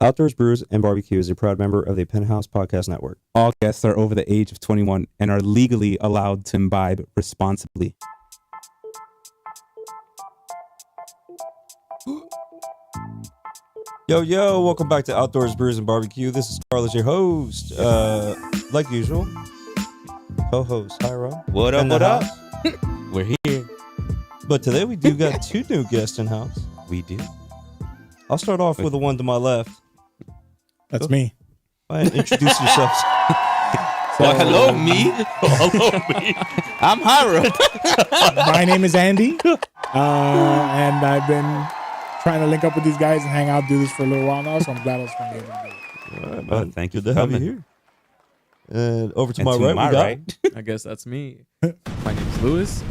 Outdoors Brews and BBQ is a proud member of the Penthouse Podcast Network. All guests are over the age of 21 and are legally allowed to imbibe responsibly. Yo, welcome back to Outdoors Brews and BBQ. This is Carlos, your host. Like usual, co-host Hyro. What up, what up? We're here. But today we do got two new guests in house. We do. I'll start off with the one to my left. That's me. Introduce yourselves. Well, hello, me. Hello, me. I'm Hyro. My name is Andy, and I've been trying to link up with these guys and hang out, do this for a little while now, so I'm glad I was finally able to do it. All right, man. Thank you Good to have you here. And over to my right, we got... I guess that's me. My name is Lewis.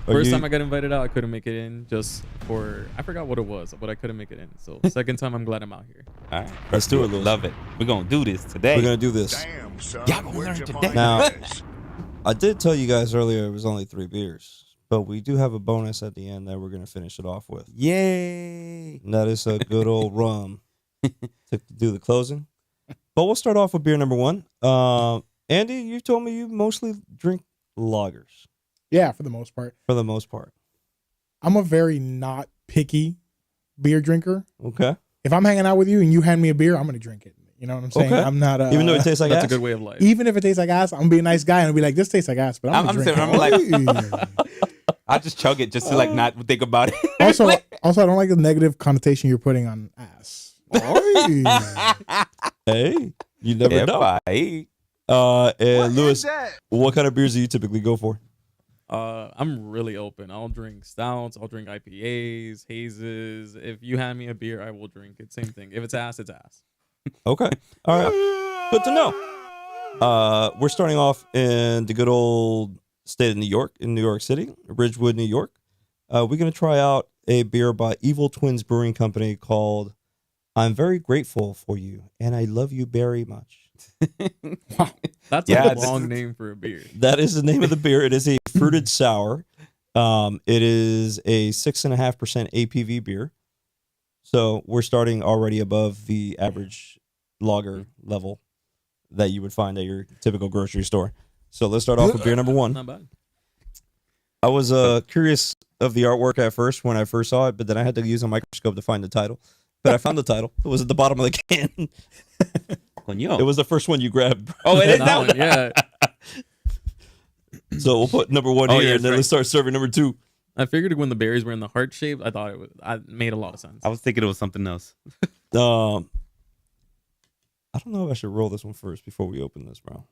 First time I got invited out, I couldn't make it in just for, I forgot what it was, but I couldn't make it in. So second time, I'm glad I'm out here. All right. Let's do it, Lewis. Love it. We're going to do this today. We're going to do this. Damn, son. Y'all gonna learn today. Now, I did tell you guys earlier it was only 3 beers, but we do have a bonus at the end that we're going to finish it off with. Yay. And that is a good old rum to do the closing. But we'll start off with beer number 1. Andy, you told me you mostly drink lagers. Yeah, for the most part. For the most part. I'm a very not picky beer drinker. Okay. If I'm hanging out with you and you hand me a beer, I'm going to drink it. You know what I'm saying? Okay. I'm not... Even though it tastes like That's ass? a good way of life. Even if it tastes like ass, I'm going to be a nice guy and I'll be like, this tastes like ass, but I'm going to drink it. I'll just chug it just to like not think about it. Also, I don't like the negative connotation you're putting on ass. Hey, you never know. And Lewis, what kind of beers do you typically go for? I'm really open. I'll drink stouts. I'll drink IPAs, hazes. If you hand me a beer, I will drink it. Same thing. If it's ass, it's ass. Okay. All right. Good to know. We're starting off in the good old state of New York, in New York City, Ridgewood, New York. We're going to try out a beer by Evil Twins Brewing Company called I'm Very Grateful for You, and I Love You Very Much. Wow. That's a long name for a beer. That is the name of the beer. It is a fruited sour. It is a 6.5% APV beer. So we're starting already above the average lager level that you would find at your typical grocery store. So let's start off with beer number 1. Not bad. I was curious of the artwork at first when I first saw it, but then I had to use a microscope to find the title. But I found the title. It was at the bottom of the can. It was the first one you grabbed. Oh, it is that one. one. Yeah. So we'll put number 1 here, and then let's start serving number 2. I figured when the berries were in the heart shape, I made a lot of sense. I was thinking it was something else. I don't know if I should roll this one first before we open this, bro.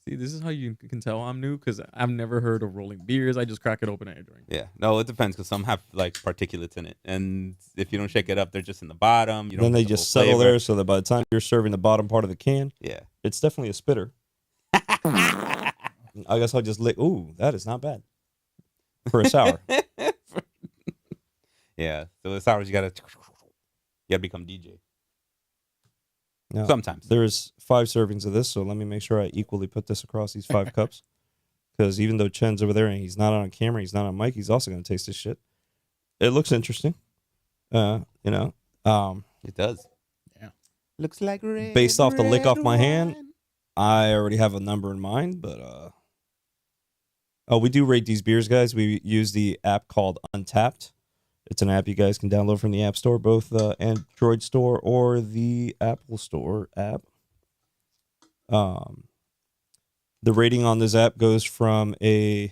See, this is how you can tell I'm new because I've never heard of rolling beers. I just crack it open and I drink. Yeah. No, it depends because some have like particulates in it. And if you don't shake it up, they're just in the bottom. You don't Then they get the just whole settle flavor. there so that by the time you're serving the bottom part of the can, Yeah. it's definitely a spitter. I guess I'll just lick. Ooh, that is not bad for a sour. Yeah. So the sours, you gotta become DJ. Now, Sometimes. there's 5 servings of this, so let me make sure I equally put this across these 5 cups. Because even though Chen's over there and he's not on camera, he's not on mic, he's also going to taste this shit. It looks interesting. It does. Yeah. Looks like red. Based off the lick off my wine. hand, I already have a number in mind, but we do rate these beers, guys. We use the app called Untapped. It's an app you guys can download from the App Store, both the Android Store or the Apple Store app. The rating on this app goes from a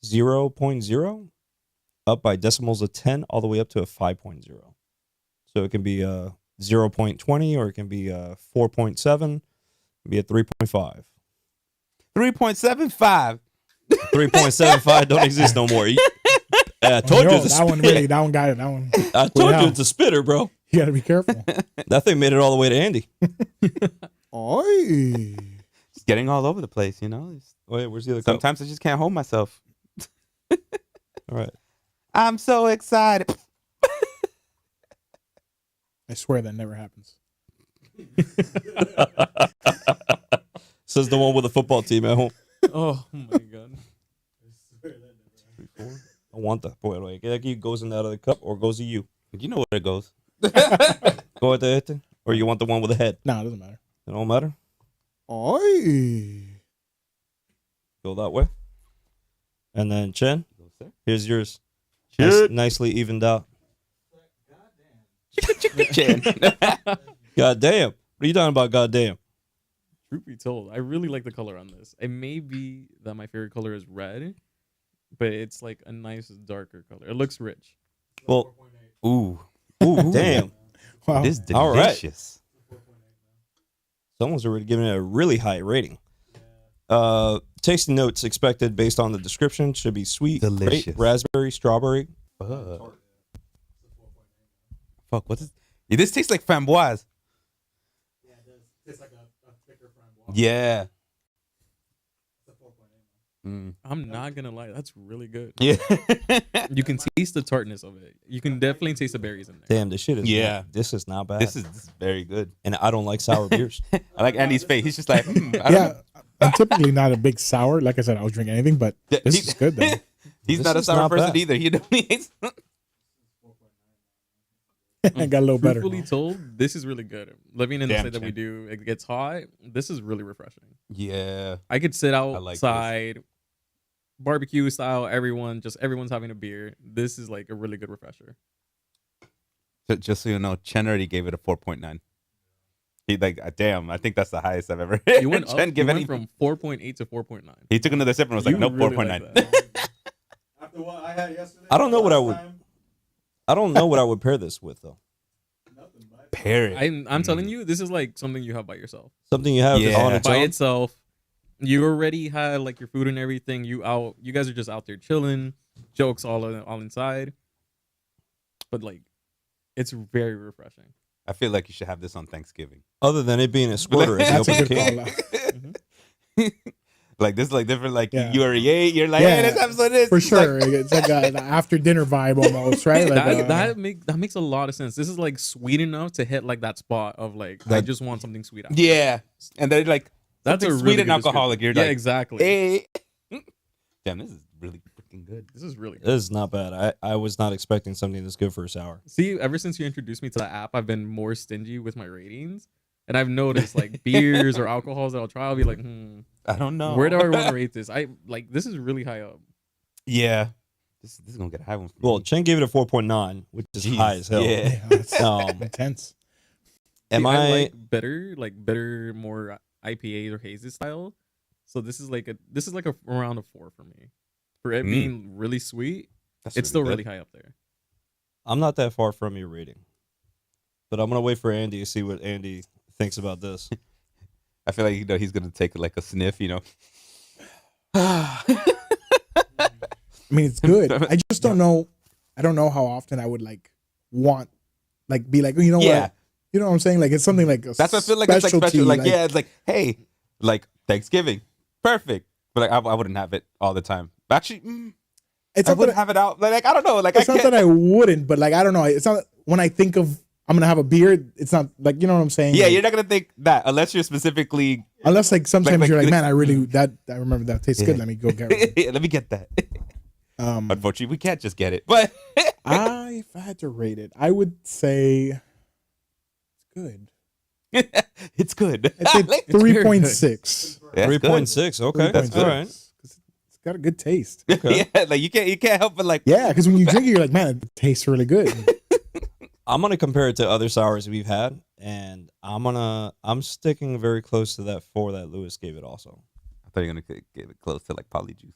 0.0 up by decimals of 10 all the way up to a 5.0. So it can be a 0.20 or it can be a 4.7, it can be a 3.5. 3.75. 3.75 don't exist no more. I told you it's a that one spitter. really, that one got it. That one. I told you it's a spitter, bro. You got to be careful. That thing made it all the way to Andy. Oi. It's getting all over the place, you know? Wait, where's the other cup? Sometimes I just can't hold myself. All right. I'm so excited. I swear that never happens. Says the one with a football team at home. Oh my god. 3, 4. I want the pollo. Aquí goes in that other cup or goes to you. You know where it goes. Go at the or you want the one with the head? No, it doesn't matter. It don't matter. Oi. Go that way. And then Chen, here's yours. Shit. Nicely evened out. Chen. God damn. What are you talking about, god damn? Truth be told, I really like the color on this. It may be that my favorite color is red, but it's like a nice darker color. It looks rich. Well, Ooh. ooh, damn. Wow. This is All right. delicious. Someone's already given it a really high rating. Tasting notes expected based on the description should be sweet, Delicious. grape, raspberry, strawberry. Fuck, what's this? Yeah, this tastes like framboise. Yeah, it does. It's like a thicker framboise. Yeah. I'm not gonna lie, that's really good. Yeah. You can taste the tartness of it. You can definitely taste the berries in there. Damn, this shit is Yeah. this is not bad. This is very good. And I don't like sour beers. I like Andy's face. He's just like, I don't Yeah, know. I'm typically not a big sour. Like I said, I'll drink anything, but Yeah, this he- is good though. He's This not a is sour not person bad. either. He definitely hates. I got a little better. Truthfully told, this is really good. Living in the Damn, state that we Chen. do, it gets hot. This is really refreshing. Yeah. I could sit like this. outside, barbecue style. Everyone's having a beer. This is like a really good refresher. Just so you know, Chen already gave it a 4.9. He like, damn, I think that's the highest I've ever You went up. Chen You give went anything. from 4.8 to 4.9. He took another sip and was like, You nope, really 4.9. like that. After what I had yesterday, I don't know what I would I would pair this with though. Pair it. I'm telling you, this is like something you have by yourself. Something you have Yeah. on its By own. itself, you already had like your food and everything. You guys are just out there chilling, jokes all inside. But like, it's very refreshing. I feel like you should have this on Thanksgiving. Other than it being a squirter at the That's a open good can. call out. Like this, is like different. Like Yeah. you already ate. You're like, Yeah, hey, let's have some of this. For It's like- sure. It's like an after dinner vibe almost, right? Like, that makes a lot of sense. This is like sweet enough to hit like that spot of like I just want something sweet. After. yeah, and then like That's a something really sweet and good alcoholic. You're description. Yeah, like, exactly. hey, damn, this is really freaking good. This is really good. This is not bad. I was not expecting something this good for a sour. See, ever since you introduced me to the app, I've been more stingy with my ratings. And I've noticed like beers or alcohols that I'll try, I'll be like, I don't know. where do I want to rate this? This is really high up. Yeah, this is gonna get a high one. For Well, me. Chen gave it a 4.9, which is Jeez, high as hell. yeah. yeah, it's Um, intense. am See, I? like bitter, more IPAs or hazes style. So this is like around a 4 for me. For it being really sweet, That's it's still good. really high up there. I'm not that far from your rating, but I'm gonna wait for Andy to see what Andy thinks about this. I feel like he's gonna take like a sniff. I mean, it's good. I just don't know. I don't know how often I would like want, like, be like, you know Yeah. what? You know what I'm saying? Like, it's something like a That's what I feel like. It's like specialty, special. Like, yeah, it's like, hey, like Thanksgiving, perfect. But like, I wouldn't have it all the time. Actually, it's I not wouldn't that, have it out. Like I don't know. Like it's I not can't. that I wouldn't, but like, I don't know. It's not when I think of I'm gonna have a beer. It's not like, you know what I'm saying? Yeah, Like, you're not gonna think that unless you're specifically. unless like sometimes like- you're like, like- man, I remember that tastes Yeah. good. Let me go get one. Let me get that. Unfortunately, we can't just get it. But if I had to rate it, I would say it's good. it's good. I'd say Like, 3.6. that's good. 3.6. Okay, That's good. all right. It's got a good taste. Okay. Yeah, like you can't help but like. Yeah, because when you drink it, you're like, man, it tastes really good. I'm gonna compare it to other sours we've had, and I'm sticking very close to that 4 that Lewis gave it. Also, I thought you were gonna give it close to like Polyjuice.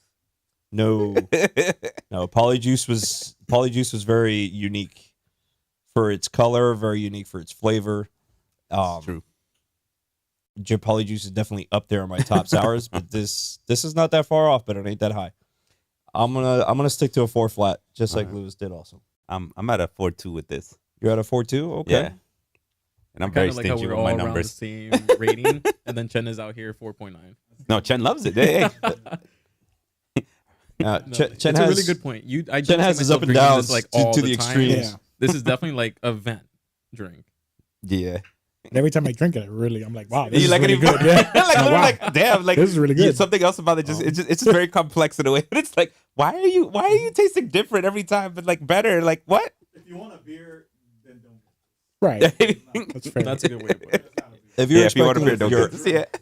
no, no. Polyjuice was very unique for its color, very unique for its flavor. That's true. Polyjuice is definitely up there on my top sours, but this is not that far off, but it ain't that high. I'm gonna stick to a 4 flat, just like Lewis did. Also, I'm at a 4.2 with this. you're at a 4.2. Okay. Yeah. And I'm I very kind of like how stingy we're with all my around the numbers. same rating, and then Chen is out here 4.9. No, Chen loves it. Hey, No, Chen it's has a really good point. I Chen don't has see his myself up and drinking downs this, like to all the the time. extremes. Yeah. This is definitely like a vent drink. yeah. And every time I drink it, I'm like, wow, this You is like really it good. even- Yeah. like, Oh, I'm wow. like, damn, like This is really good. Something else about it it's just very complex in a way. But it's like, Why are you tasting different every time, but like better? Like what? If you want a beer, then don't. Right. That's fair. That's a good way to put it. If you're Yeah, if you want a expecting beer, don't your, get to see it.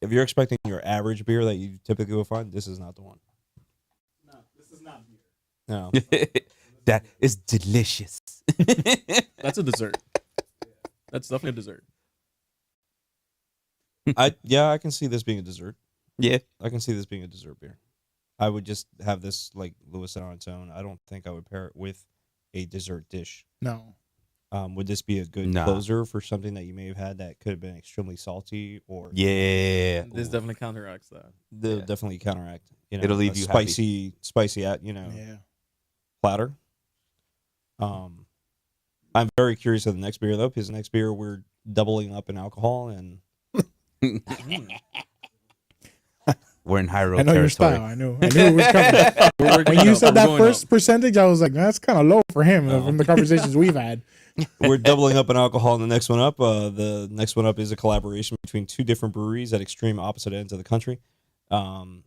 if you're expecting your average beer that you typically will find, this is not the one. No, this is not beer. No. That is delicious. That's a dessert. That's definitely a dessert. I can see this being a dessert. Yeah. I can see this being a dessert beer. I would just have this like Lewis said on its own. I don't think I would pair it with a dessert dish. No. Would this be a good Nah. closer for something that you may have had that could have been extremely salty or Yeah. This definitely counteracts that. they'll Yeah. definitely counteract? It'll leave a you happy. spicy Yeah. platter. I'm very curious of the next beer though, because the next beer we're doubling up in alcohol and We're in high road I know your territory. style. I knew it was coming. When you said that first percentage, I was like, that's kind of low for him from the conversations we've had. we're doubling up in alcohol in the next one up. The next one up is a collaboration between two different breweries at extreme opposite ends of the country. And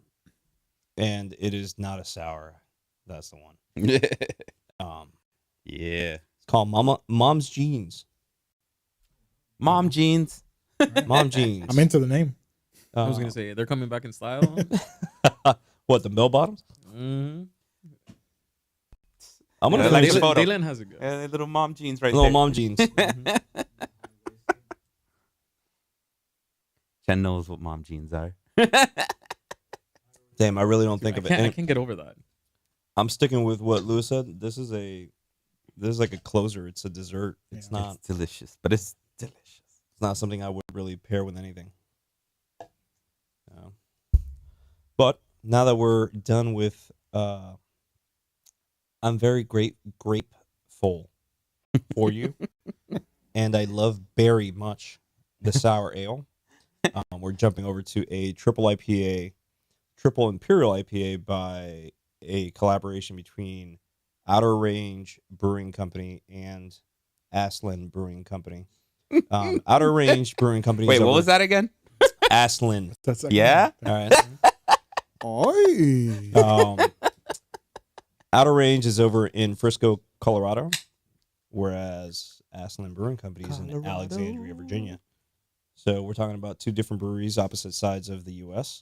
it is not a sour. That's the one. Yeah. It's called Mom's Jeans. Mom jeans. Mom Jeans. I'm into the name. I was gonna say they're coming back in style. What, the bell bottoms? Mm-hmm. I'm gonna Yeah, finish like it. photo. Daylan has a good. Little mom jeans right Little there. mom jeans. Chen knows what mom jeans are. Damn, I really don't think of it. I And can't get over that. I'm sticking with what Lewis said. This is like a closer. It's a dessert. It's not. It's delicious, but it's delicious. It's not something I would really pair with anything. But now that we're done with, I'm very grateful for you, and I love very much the sour ale. We're jumping over to a triple IPA, triple imperial IPA by a collaboration between Outer Range Brewing Company and Aslan Brewing Company. Outer Range Brewing Company. Wait, what was that again? Aslan. That's Yeah? All right. Oi. Outer Range is over in Frisco, Colorado, whereas Aslan Brewing Company is in Colorado. Alexandria, Virginia. So we're talking about two different breweries, opposite sides of the U.S.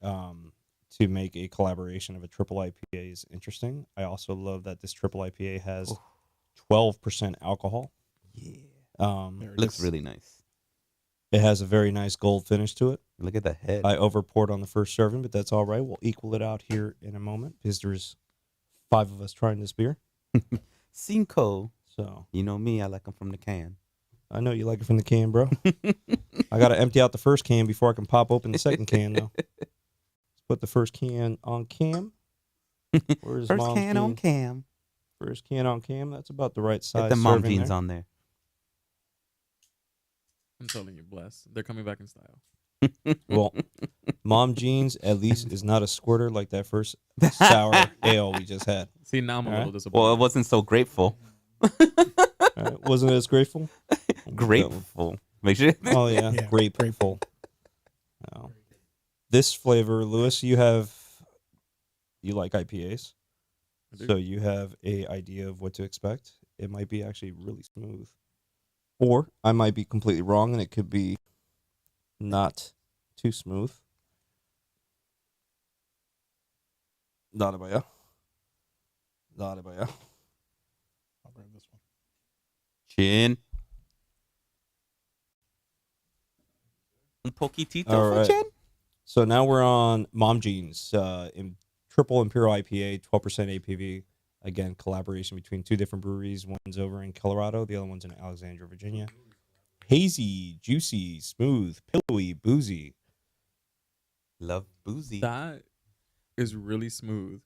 To make a collaboration of a triple IPA is interesting. I also love that this triple IPA has 12% alcohol. Yeah. There it Looks is. really nice. It has a very nice gold finish to it. Look at the head. I overpoured on the first serving, but that's all right. We'll equal it out here in a moment because there's 5 of us trying this beer. Cinco. So You know me, I like them from the can. I know you like it from the can, bro. I got to empty out the first can before I can pop open the second can, though. Let's put the first can on cam. Where's First Mom's can on jeans? cam. First can on cam. That's about the right size. Get the mom serving jeans there. on there. I'm telling you, bless. They're coming back in style. Well, Mom Jeans at least is not a squirter like that first sour ale we just had. See, now I'm a All little right. disappointed. Well, it wasn't so grateful. All right. Wasn't it as grateful? Grateful. Make sure. Oh yeah, Yeah, grateful. Oh. This flavor, Lewis, you like IPAs, I do. so you have a idea of what to expect. It might be actually really smooth, or I might be completely wrong, and it could be not too smooth. Not about ya. Not about ya. I'll grab this one. Chin. Un poquitito All for right. Chin. So now we're on Mom Jeans, in triple imperial IPA, 12% APV. Again, collaboration between two different breweries. One's over in Colorado, the other one's in Alexandria, Virginia. Hazy, juicy, smooth, pillowy, boozy. Love boozy. That is really smooth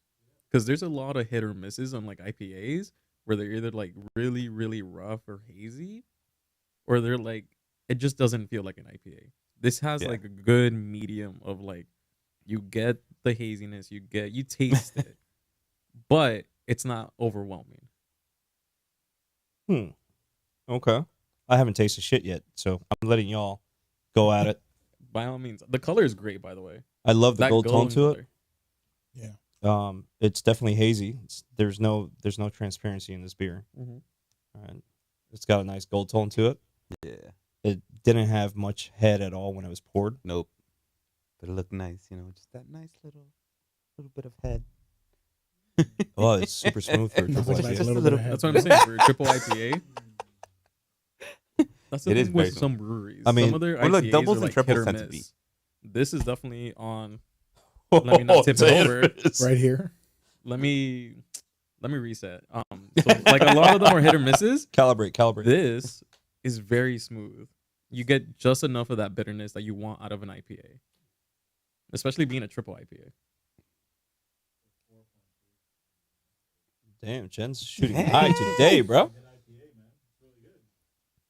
because there's a lot of hit or misses on like IPAs where they're either like really, really rough or hazy, or they're like it just doesn't feel like an IPA. This has Yeah. like a good medium of like you get the haziness, you taste it, but it's not overwhelming. Okay. I haven't tasted shit yet, so I'm letting y'all go at it. By all means, the color is great. By the way, I love the that gold tone golden to it. color. Yeah. It's definitely hazy. There's no transparency in this beer. Mhm. Right. It's got a nice gold tone to it. Yeah. It didn't have much head at all when it was poured. Nope. But it looked nice, just that nice little bit of head. Oh, it's super smooth for a triple Like IPA. a little bit of head. That's what I'm saying for a triple IPA. That's the It is thing very with some breweries. I mean, some of their well, look, IPAs doubles are and like triples hit or tend to be. miss. This is definitely on. Let me not tip it Say over. Right here. Let me reset. So like a lot of them are hit or misses. Calibrate. This is very smooth. You get just enough of that bitterness that you want out of an IPA, especially being a triple IPA. Damn, Jen's shooting Hey. high today, bro.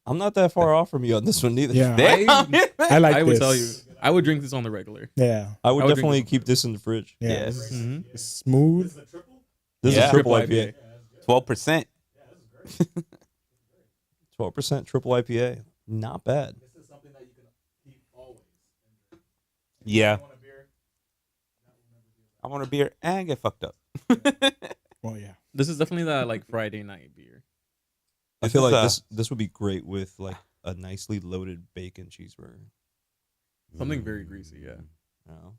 I'm not that far off from you on this one neither. Yeah. I, I like I would this. tell you, I would drink this on the regular. Yeah. I would I would definitely drink keep this in the fridge. Yeah. Yes. This Mhm. is smooth. This Yeah. is triple Triple IPA. 12%. 12% triple IPA. Not bad. This is something that you can keep always. Yeah. You want a beer? I want a beer and get fucked up. Well, yeah. This is definitely that like Friday night beer. I This feel is, like this would be great with like a nicely loaded bacon cheeseburger. Something very greasy, yeah. You know?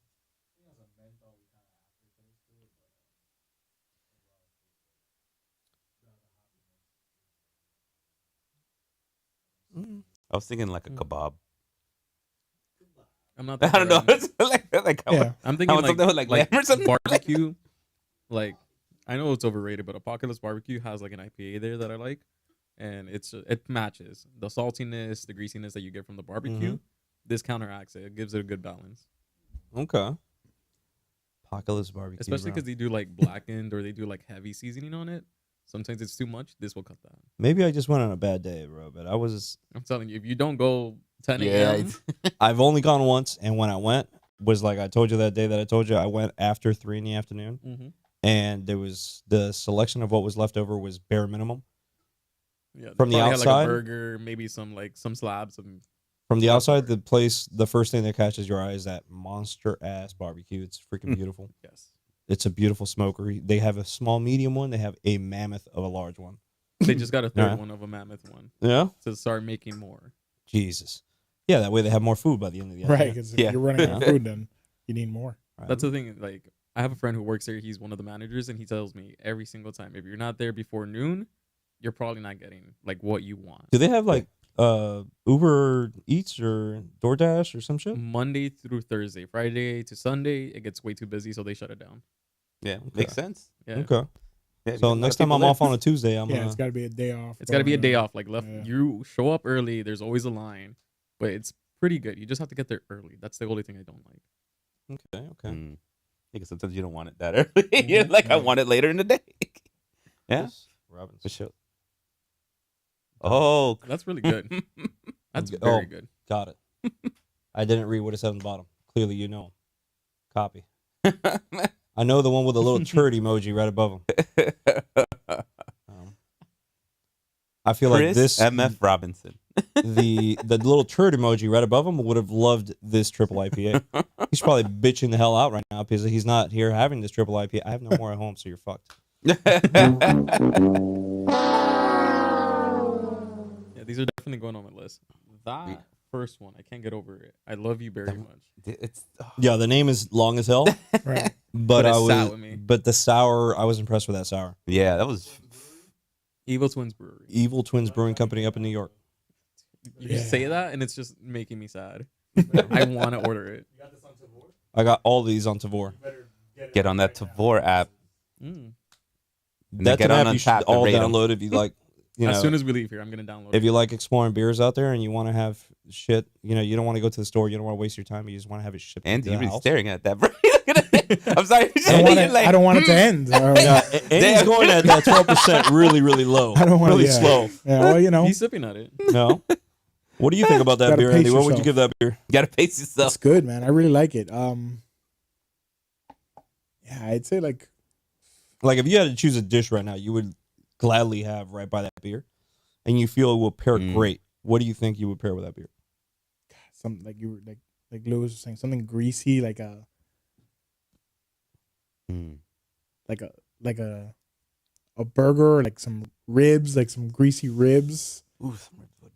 I was thinking like a kebab. I'm not. I that don't know. far in. It's like I Yeah. want- I'm I thinking want something with, like, lamb or something. barbecue. Like I know it's overrated, but Apocalypse Barbecue has like an IPA there that I like, and it matches the saltiness, the greasiness that you get from the barbecue. This counteracts it. It gives it a good balance, Okay. Apocalypse barbecue. especially bro. because they do like blackened or they do like heavy seasoning on it. Sometimes it's too much. This will cut that. Maybe I just went on a bad day, bro. But I'm telling you, if you don't go 10 Yeah, a.m., I've only gone once, and when I went was like I told you that day that I told you I went after 3 in the afternoon, mhm. and there was the selection of what was left over was bare minimum. Yeah, they From the probably had, like outside? a burger, maybe some slabs of. From the That's outside, weird. the place, the first thing that catches your eye is that monster ass barbecue. It's freaking beautiful. Yes, It's a beautiful smoker. They have a small, medium one. They have a mammoth of a large one. they just got a third Yeah. one of a mammoth one Yeah. to start making more. Jesus. Yeah, that way they have more food by the end of the Right. afternoon. Because if Yeah. you're running out of food, then you need more. Right. That's the thing. Like, I have a friend who works there. He's one of the managers, and he tells me every single time, if you're not there before noon, you're probably not getting like what you want. Do they have like Uber Eats or DoorDash or some shit? Monday through Thursday, Friday to Sunday, it gets way too busy, so they shut it down. Yeah, makes sense. Yeah, Okay. Yeah, So next time I'm off on a Tuesday, I'm Yeah, gonna. it's got to be a day off. it's got to be a day off. Like, Yeah. you show up early. There's always a line, but it's pretty good. You just have to get there early. That's the only thing I don't like. Okay. Mm. Yeah, 'cause sometimes you don't want it that early. You're like, I want it later in the day. Yeah, Yes, Robbins. for sure. Oh, That's really good. That's Oh. very good. Got it. I didn't read what it said on the bottom. Clearly, you know. Copy. I know the one with the little turd emoji right above him. I feel like Chris this MF Robinson. the little turd emoji right above him would have loved this triple IPA. He's probably bitching the hell out right now because he's not here having this triple IPA. I have no more at home, so you're fucked. Yeah, these are definitely going on my list. That first one, I can't get over it. I love you very much. It's Yeah, the name is long as hell, Right. but But it I sat was with me. but the sour, I was impressed with that sour. yeah, that was Evil Twins Brewery. Evil Twins Brewing Company up in New York. You Yeah. say that, and it's just making me sad. I want to order it. You got this on Tavor? I got all these on Tavor. You better get it get on that right now. Tavor app. Mm. And That's get an on app you should Untappd and all rate 'em. download if you like. You know, As soon as we leave here, I'm gonna download if it. you like exploring beers out there and you want to have shit, you know, you don't want to go to the store, you don't want to waste your time, you just want to have it shipped And to you're the really house. staring at that, bro. I'm sorry. I don't want it to end. Yeah, and he's going at that 12% really, really low. I don't want really to. slow. Yeah, well, you know, He's sipping at it. No. What do you think about that Gotta beer, pace Andy? What would you yourself. give that beer? You gotta pace yourself. it's good, man. I really like it. Yeah, I'd say like Like, if you had to choose a dish right now, you would gladly have right by that beer, and you feel it will pair great. What do you think you would pair with that beer? something like you were like Lewis was saying, something greasy, like a a burger, like some ribs, like some greasy ribs.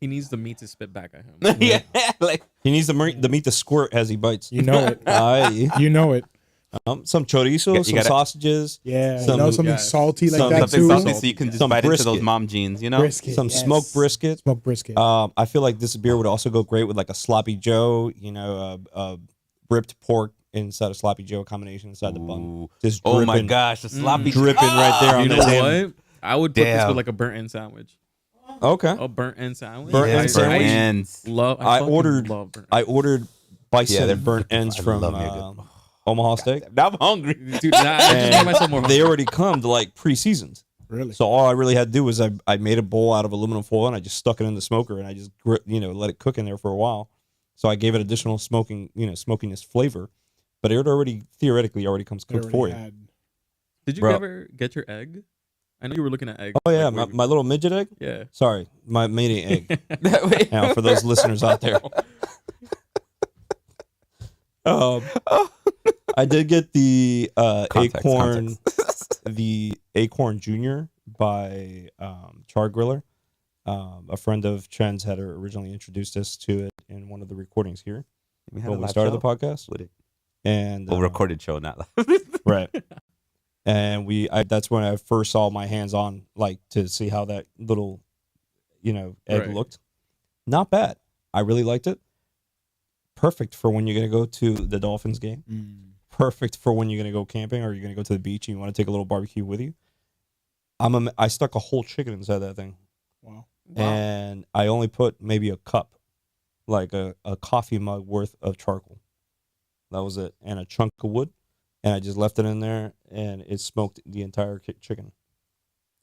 He needs the meat to spit back at him. Yeah, like He needs the meat to squirt as he bites. You know it. You know it. Some chorizo, You some gotta- sausages, Yeah, Some- something yeah, salty like some- that something too. salty so you can just Some bite into those brisket. mom jeans, you know? Brisket, some yes. smoked brisket. Smoked brisket. I feel like this beer would also go great with like a sloppy Joe, ripped pork inside a sloppy Joe combination inside the bun. Ooh. Just Oh my dripping- gosh, the sloppy dripping right there on You the know damn. what? I would put this Damn. with like a burnt end sandwich. Okay. A burnt end sandwich. Burnt Yeah, end sandwich? burnt ends. Love. I fucking ordered- Love burnt I ends. ordered bison Yeah, they're burnt fucking- ends I from love me a good- Omaha Steak. Now I'm hungry. Dude, nah, I just made And myself more they hungry. already come to like pre-seasoned. Really? So all I really had to do was I made a bowl out of aluminum foil and I just stuck it in the smoker and I just let it cook in there for a while. So I gave it additional smokiness flavor, but it theoretically already comes They cooked for you. had- Did you Bro. ever get your egg? I know you were looking at egg. Oh yeah, like, my little midget egg. yeah. Sorry, my mating egg. That way. Now for those listeners out there. I did get the Context, acorn, the acorn junior by Char Griller. A friend of Chen's had originally introduced us to it in one of the recordings here We had when a we live started show the podcast. with it. And Well, recorded show, not live. right. And that's when I first saw my hands on, like, to see how that little, egg Right. looked. Not bad. I really liked it. Perfect for when you're gonna go to the Dolphins game. Perfect for when you're gonna go camping or you're gonna go to the beach and you want to take a little barbecue with you. I stuck a whole chicken inside that thing, Wow. and I only put maybe a cup, like a coffee mug worth of charcoal. That was it, and a chunk of wood, and I just left it in there, and it smoked the entire chicken.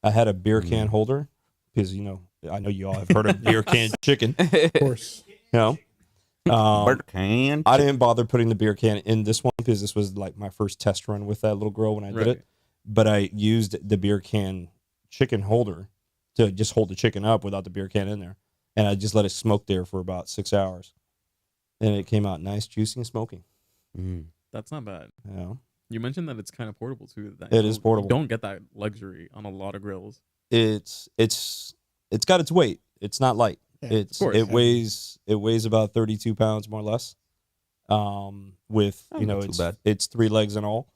I had a beer can holder because I know you all have heard of beer can chicken. Of course. Burnt can. I didn't bother putting the beer can in this one because this was like my first test run with that little girl when I did Right. it. But I used the beer can chicken holder to just hold the chicken up without the beer can in there. And I just let it smoke there for about 6 hours. And it came out nice, juicy, and smoky. Mm. That's not bad. You know? You mentioned that it's kind of portable too. That It is portable. You don't get that luxury on a lot of grills. It's got its weight. It's not light. Yeah, It course. weighs about 32 pounds more or less. With not too bad. it's 3 legs and all.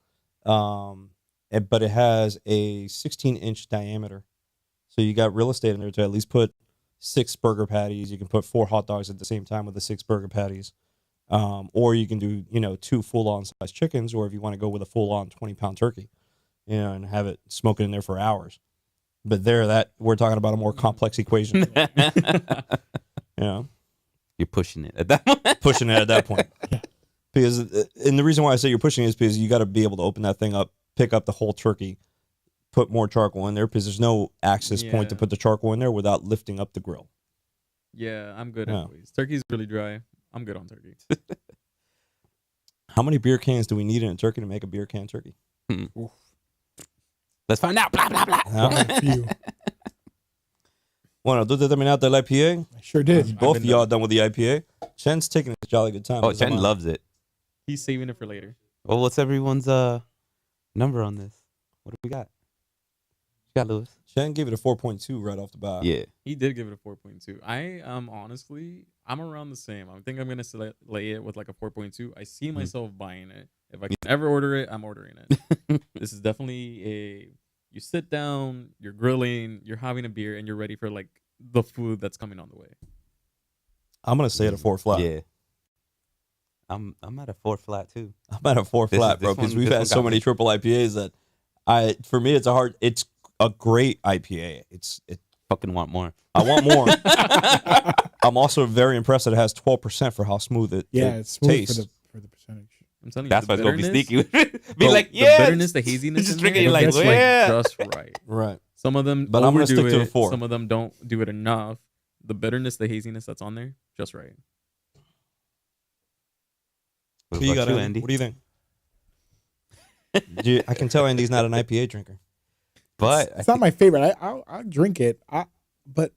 But it has a 16-inch diameter. So you got real estate in there to at least put 6 burger patties. You can put 4 hot dogs at the same time with the 6 burger patties. Or you can do, 2 full-on size chickens, or if you want to go with a full-on 20-pound turkey, and have it smoking in there for hours. But we're talking about a more complex equation. You're pushing it at that moment. Pushing it at that point. Because, and the reason why I say you're pushing it is because you got to be able to open that thing up, pick up the whole turkey, put more charcoal in there, because there's no access point to Yeah. put the charcoal in there without lifting up the grill. Yeah, I'm good Yeah. anyways. Turkey's really dry. I'm good on turkey. How many beer cans do we need in a turkey to make a beer can turkey? Let's find out. Blah, blah, blah. A few. Bueno, ¿tú te terminaste el IPA? I sure did. Both of been y'all done. done with the IPA. Chen's taking a jolly good time. Oh, Is that Chen mine? loves it. He's saving it for later. Well, what's everyone's number on this? What do we got? You got Lewis? Chen gave it a 4.2 right off the bat. Yeah. He did give it a 4.2. I honestly, I'm around the same. I think I'm gonna lay it with like a 4.2. I see myself buying it. If I can ever order it, I'm ordering it. This is definitely you sit down, you're grilling, you're having a beer, and you're ready for like the food that's coming on the way. I'm going to say it a 4 flat. Yeah. I'm at a 4 flat too. I'm at a 4 This flat, is- bro, this because one- we've this had one so got many me. triple IPAs that for me, it's a great IPA. Fucking want more. I want more. I'm also very impressed that it has 12% for how smooth it It's smooth tastes. for the percentage. I'm telling you, That's the why it's gonna be bitterness- sneaky. Be But like, The yeah. bitterness, the haziness, Just in drinking there, it like, That's yeah. just right. Right. Some of them, But I'm gonna overdo stick to a it, 4. Some of them don't do it enough. The bitterness, the haziness that's on there, just right. What Who you about got, you, Andy? Andy? What do you think? I can tell Andy's not an IPA drinker. But It's not my favorite. I'll drink it. But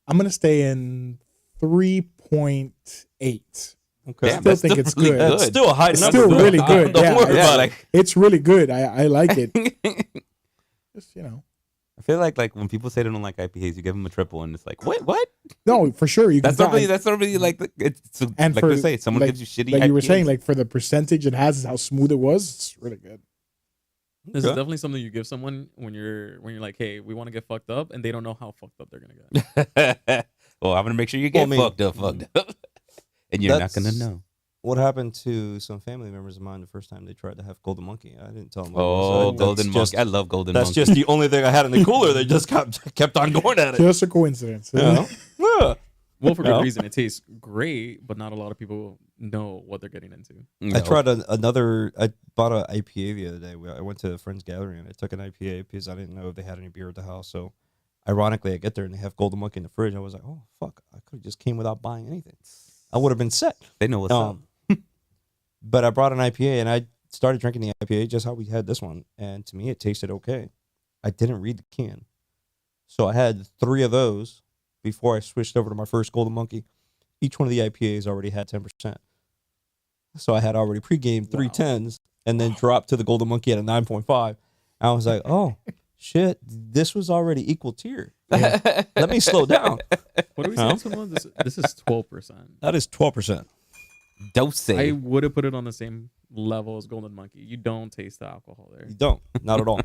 I'm gonna stay in 3.8. Okay. Damn, Still that's think it's really good. That's still a high It's number. still bro. really good. Don't Yeah, worry it's- about it. It's really good. I like it. Just, I feel like when people say they don't like IPAs, you give them a triple, and it's like, what? no, for sure. You can That's not tell. really. That's not really like. It's And like for, they say, someone like- gives you shitty. like you were IPAs. saying, like for the percentage it has, how smooth it was, it's really good. This is Okay. definitely something you give someone when you're like, hey, we want to get fucked up, and they don't know how fucked up they're gonna get. Well, I'm gonna make sure you get Well, I mean, fucked up, and you're not gonna that's- know. What happened to some family members of mine the first time they tried to have Golden Monkey? I didn't tell them. Oh, That's Golden just- Monkey! I love Golden That's Monkey. just the only thing I had in the cooler. They just kept on going at it. Just a coincidence. You know? Yeah. Well, for good No. reason. It tastes great, but not a lot of people know what they're getting into. I tried another. I bought an IPA the other day. I went to a friend's gathering and I took an IPA because I didn't know if they had any beer at the house. So, ironically, I get there and they have Golden Monkey in the fridge. I was like, oh fuck! I could have just came without buying anything. I would have been set. They know what's up. But I brought an IPA and I started drinking the IPA just how we had this one, and to me it tasted okay. I didn't read the can, so I had 3 of those before I switched over to my first Golden Monkey. Each one of the IPAs already had 10%. So I had already pre-gamed 3 10s and then dropped to the Golden Monkey at a 9.5. I was like, oh, shit, this was already equal tier. Let me slow down. What are we No. saying? Someone? This is 12%. That is 12%. Dose. I would have put it on the same level as Golden Monkey. You don't taste the alcohol there. You don't. Not at all.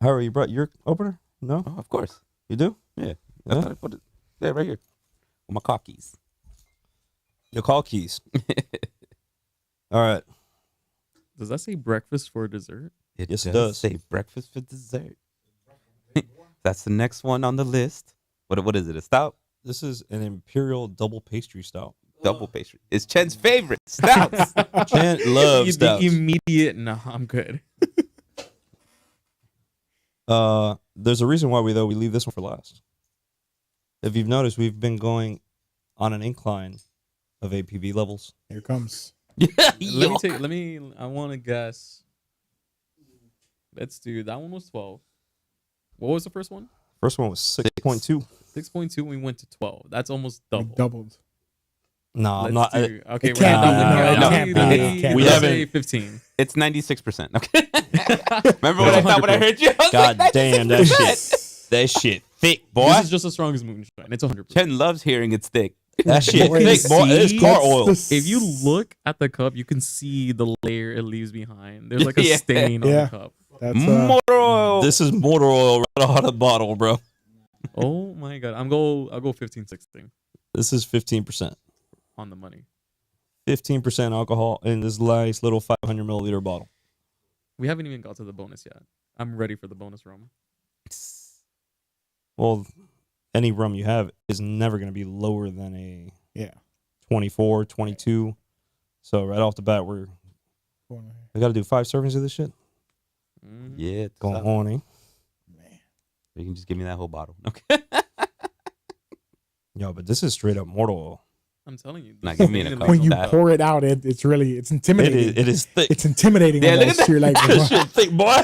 Harry, you brought your opener? No? Oh, of course. You do? Yeah. Yeah? I thought I put it there, right here. With my car keys. Your call keys. All right. Does that say breakfast for dessert? Yes, it does. Say breakfast for dessert. That's the next one on the list. What is it? A stout? This is an Imperial double pastry stout. Double pastry. It's Chen's favorite stouts. Chen loves The stouts. immediate, no, I'm good. There's a reason why we leave this one for last. If you've noticed, we've been going on an incline of APV levels. Here it comes. I want to guess. Let's do, that one was 12. What was the first one? First one was 6.2. 6.2, we went to 12. That's almost We double. doubled. No, I'm Let's not. do, okay, It we're can't not be. doubling. No, Let it me- can't let be. me- It can't let's be. say 15. It's 96%. Okay. Remember what I thought when I heard you? I was God like, damn, that 96%. That shit thick, boy. This is just as strong as moonshine. It's 100%. Chen loves hearing it's thick. That shit Boy, thick, boy. It's see? car That's oil. the If you look at the cup, you can see the layer it leaves behind. There's like a Yeah. stain on Yeah. the cup. That's Motor oil. This is motor oil right out of the bottle, bro. Oh my god. I'll go 15, 16 This is 15%. on the money. 15% alcohol in this nice little 500 milliliter bottle. We haven't even got to the bonus yet. I'm ready for the bonus rum. Well, any rum you have is never going to be lower than a yeah. 24, 22. So right off the bat, we got to do 5 servings of this shit. Mhm. Yeah. it's Go up. on, eh? You can just give me that whole bottle. Okay. Yo, but this is straight up mortal oil. I'm telling you. Nah, this give is me an really account. When you that. pour it out, it's intimidating. It is thick. It's intimidating. Yeah, look at almost. that. You're like, This shit thick, boy.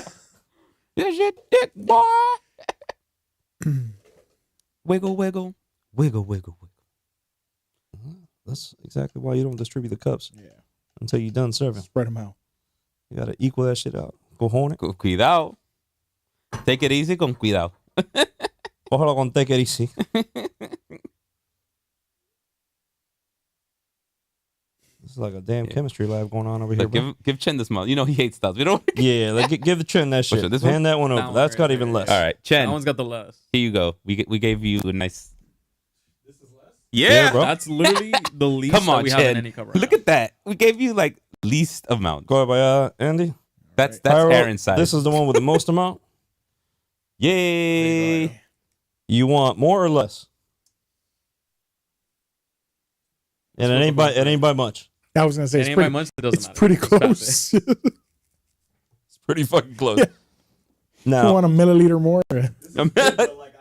This shit thick, boy. Wiggle, wiggle. Wiggle, wiggle, wiggle. That's exactly why you don't distribute the cups yeah, until you're done serving. spread them out. You got to equal that shit out. Cojones. Cuidado. Take it easy con cuidado. Ojalá con take it easy. This is like a damn chemistry lab going on over here, Like, bro. give Chen this mouth. You know he hates stuff. We don't. Yeah, like give the Chen that shit. one, this one? Hand that one over. That one That's right got there. even less. All right, That Chen. one's got the less. Here you go. We gave you a nice. This is less. Yeah, bro. That's literally the least Come on, that we have in Chen. any cup right Look now. at that. We gave you like least amount. Go ahead, Andy. That's Pyro, Aaron's size. This is the one with the most amount. Yay. You want more or less? And it ain't by much. I was gonna say It it's ain't by pretty, much, it doesn't it's matter. pretty Just pass close. it. You It's pretty fucking close. Yeah. Now, want a milliliter more? This is good, but like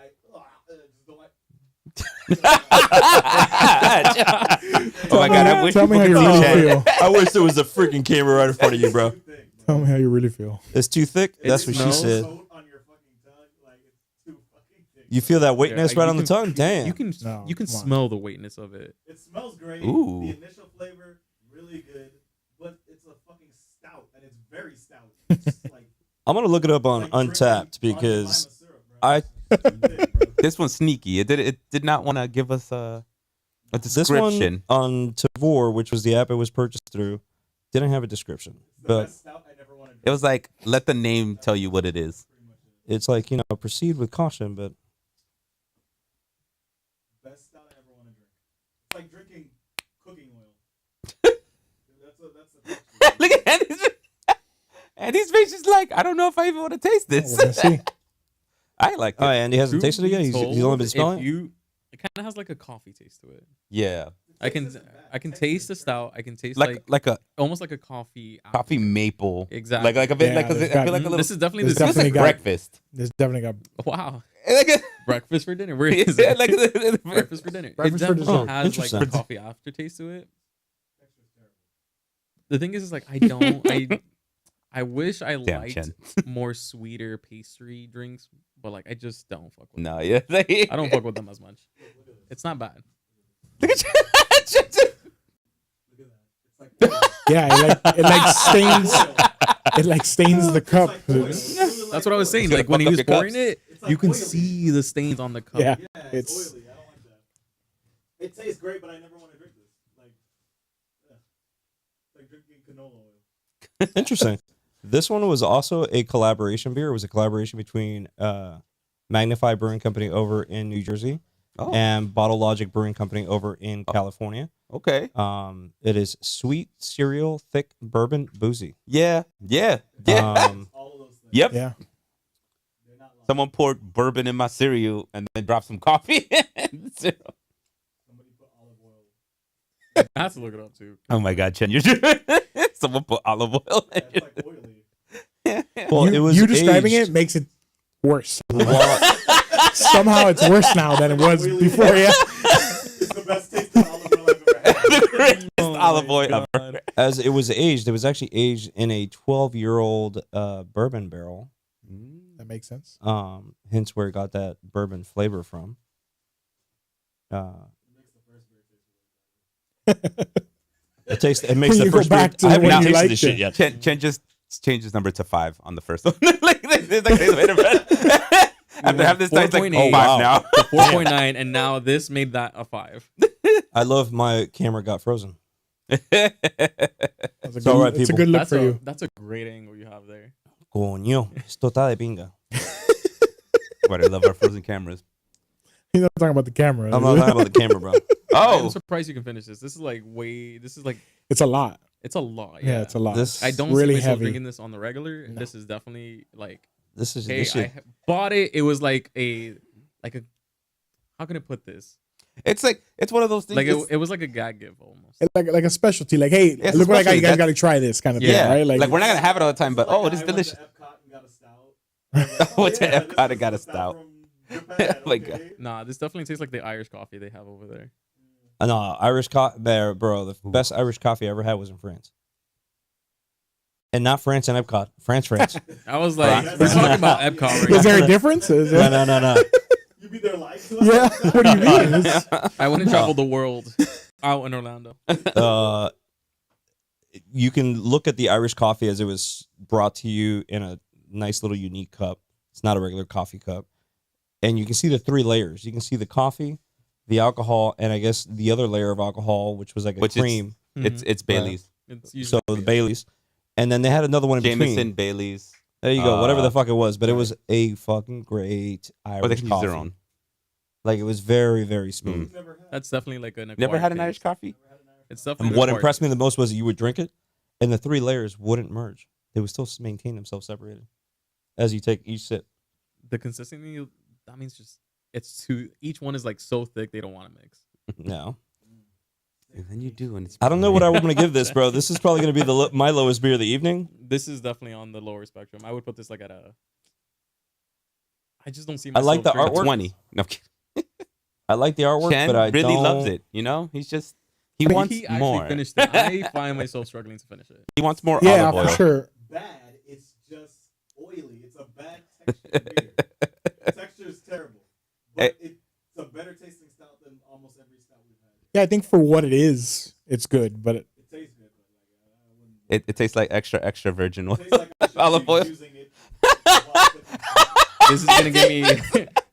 just don't like. Oh my god, I wish Tell me how people you could see really Chen. feel. I wish there was a freaking camera right in front of you, bro. Tell me how you really feel. It's too thick. That's what she smells- said. Coat on your fucking tongue, like it's too fucking thick. You feel that weightness right you on the can tongue? feel- Damn. You can No, you can come on. smell the weightness of it. It smells great. Ooh. The initial flavor, really good. But it's a fucking stout, and it's very stout. It's like, I'm gonna look it up on like drinking Untapped vodka lima because syrup, bro. I It's thick, bro. This one's sneaky. It did not want to give us a this description. one on Tavor, which was the app it was purchased through, didn't have a description. It's the But best stout I never want to drink. It was like, let the name tell you what it is. Pretty much it. it's like, proceed with caution. But Best stout I ever want to drink. It's like drinking cooking oil. That's a texture. Look at Andy's. Andy's face is like, I don't know if I even want to taste We're this. gonna see. I like it. oh, Andy hasn't tasted it yet. He's only been If smelling it. it kind of has like a coffee taste to it. Yeah, I can taste the stout. I can taste like a almost like a coffee. coffee maple. Exactly. Like a bit Yeah, like it's I got- feel like a little. This is definitely There's this. It's like definitely got- breakfast. There's definitely got Wow. Like a, Breakfast for dinner. Where is yeah, it? like Breakfast for dinner. Breakfast it for definitely dessert. has like Interesting. a coffee aftertaste to it. The thing is like I don't. I wish I Damn, liked Chen. more sweeter pastry drinks, but like I just don't fuck with. No, yeah. I don't fuck with them as much. It's not bad. Look at Chen. yeah. It like stains the cup. That's what I was saying. It's gonna Like when he fuck up was your pouring cups. it, It's like you can oily. see the stains on the cup. Yeah, Yeah, it's oily. I don't like that. It tastes great, but I never want to drink this. Like, yeah. It's like drinking canola oil. Interesting. This one was also a collaboration beer. It was a collaboration between Magnify Brewing Company over in New Jersey Oh, and Bottle Logic Brewing Company over in California. okay. It is sweet cereal, thick bourbon, boozy. Yeah. Um, All of those things. Yep. yeah. They're not lying. Someone poured bourbon in my cereal and then dropped some coffee. in the cereal. Somebody put olive oil. I have to look it up too. Oh my God, Chen, you're someone put olive oil. Yeah, In it's like oily. well, you, it was you describing aged- it makes it worse. Well, Somehow it's worse now than it was before. Yeah. It's the best tasting olive oil I've ever had. the greatest Oh olive my oil God. ever. as it was aged, it was actually aged in a 12-year-old bourbon barrel. That makes sense. Hence where it got that bourbon flavor from. It tastes. It makes When the you go first beer. back to I haven't when even you tasted liked this shit it. yet. Chen just changed his number to 5 on the first one. like, it's like they made it After having this, it's like 4.8. oh, 5 wow. now. 4.9, and now this made that a 5. I love my camera got frozen. That's a It's good, all right, it's a people. good look for you. That's a great angle you have there. Coño, esto está de pinga. But I love our frozen cameras. He's not talking about the camera. I'm not talking about the camera, bro. I'm Oh, surprised you can finish this. This is like It's a lot. it's a lot. Yeah, it's a lot. This I don't really see myself heavy. drinking this on the regular. No. This is definitely like, This is hey, this shit. I bought it. It was like how can I put this? it's one of those things. Like it's- it was like a gag give almost. It's like a specialty. Like, hey, It's a look what I got. You specialty. guys got to try this kind of thing, yeah, right? like we're not gonna have it all the time, but So, like, oh, it is I went delicious. to Epcot and got a stout. Went to this Epcot and is got a the stout. from Japan, Oh my okay? Nah, this definitely tastes like the Irish coffee they have over there. No, Irish coffee, bro. The best Irish coffee I ever had was in France, and not France and Epcot. France. I was like, Right. we're talking about Epcot right Is now. there a difference? Is there- no. You be there live? Yeah. What do you mean? It's- I want to travel the world out in Orlando. You can look at the Irish coffee as it was brought to you in a nice little unique cup. It's not a regular coffee cup, and you can see the 3 layers. You can see the coffee, the alcohol, and I guess the other layer of alcohol, which was like a Which is- cream. It's Bailey's, It's So usually the Baileys, and then they had another one in Jameson, between. Bailey's, There you go, whatever the Uh, fuck it was, but it was a fucking great or they Irish can use coffee. their own. Like it was very, very smooth. that's definitely like an Never acquired had an Irish taste. coffee. It's definitely And an what acquired impressed me the most was that you would drink it, and the 3 layers wouldn't merge. They would still maintain themselves separated as you take each sip. the consistency. That means just it's too. Each one is like so thick they don't want to mix. No, And then you do, and it's. I don't know what I want to give this, bro. This is probably going to be my lowest beer of the evening. This is definitely on the lower spectrum. I would put this like at a. I just don't see. I like myself the drinking artwork. 20. No, I'm kidding. I like the artwork, Chen but I really don't... loves it. You know, he But wants he actually more. finished it. I find myself struggling to finish it. He wants more yeah, olive oil. for sure. Bad. It's just oily. It's a bad texture beer. The texture is terrible. Yeah, I think for what it is, it's good. But It tastes good, but like I wouldn't. It tastes like extra virgin oil. It tastes like I should Olive be oil. using it while cooking. This is gonna give me.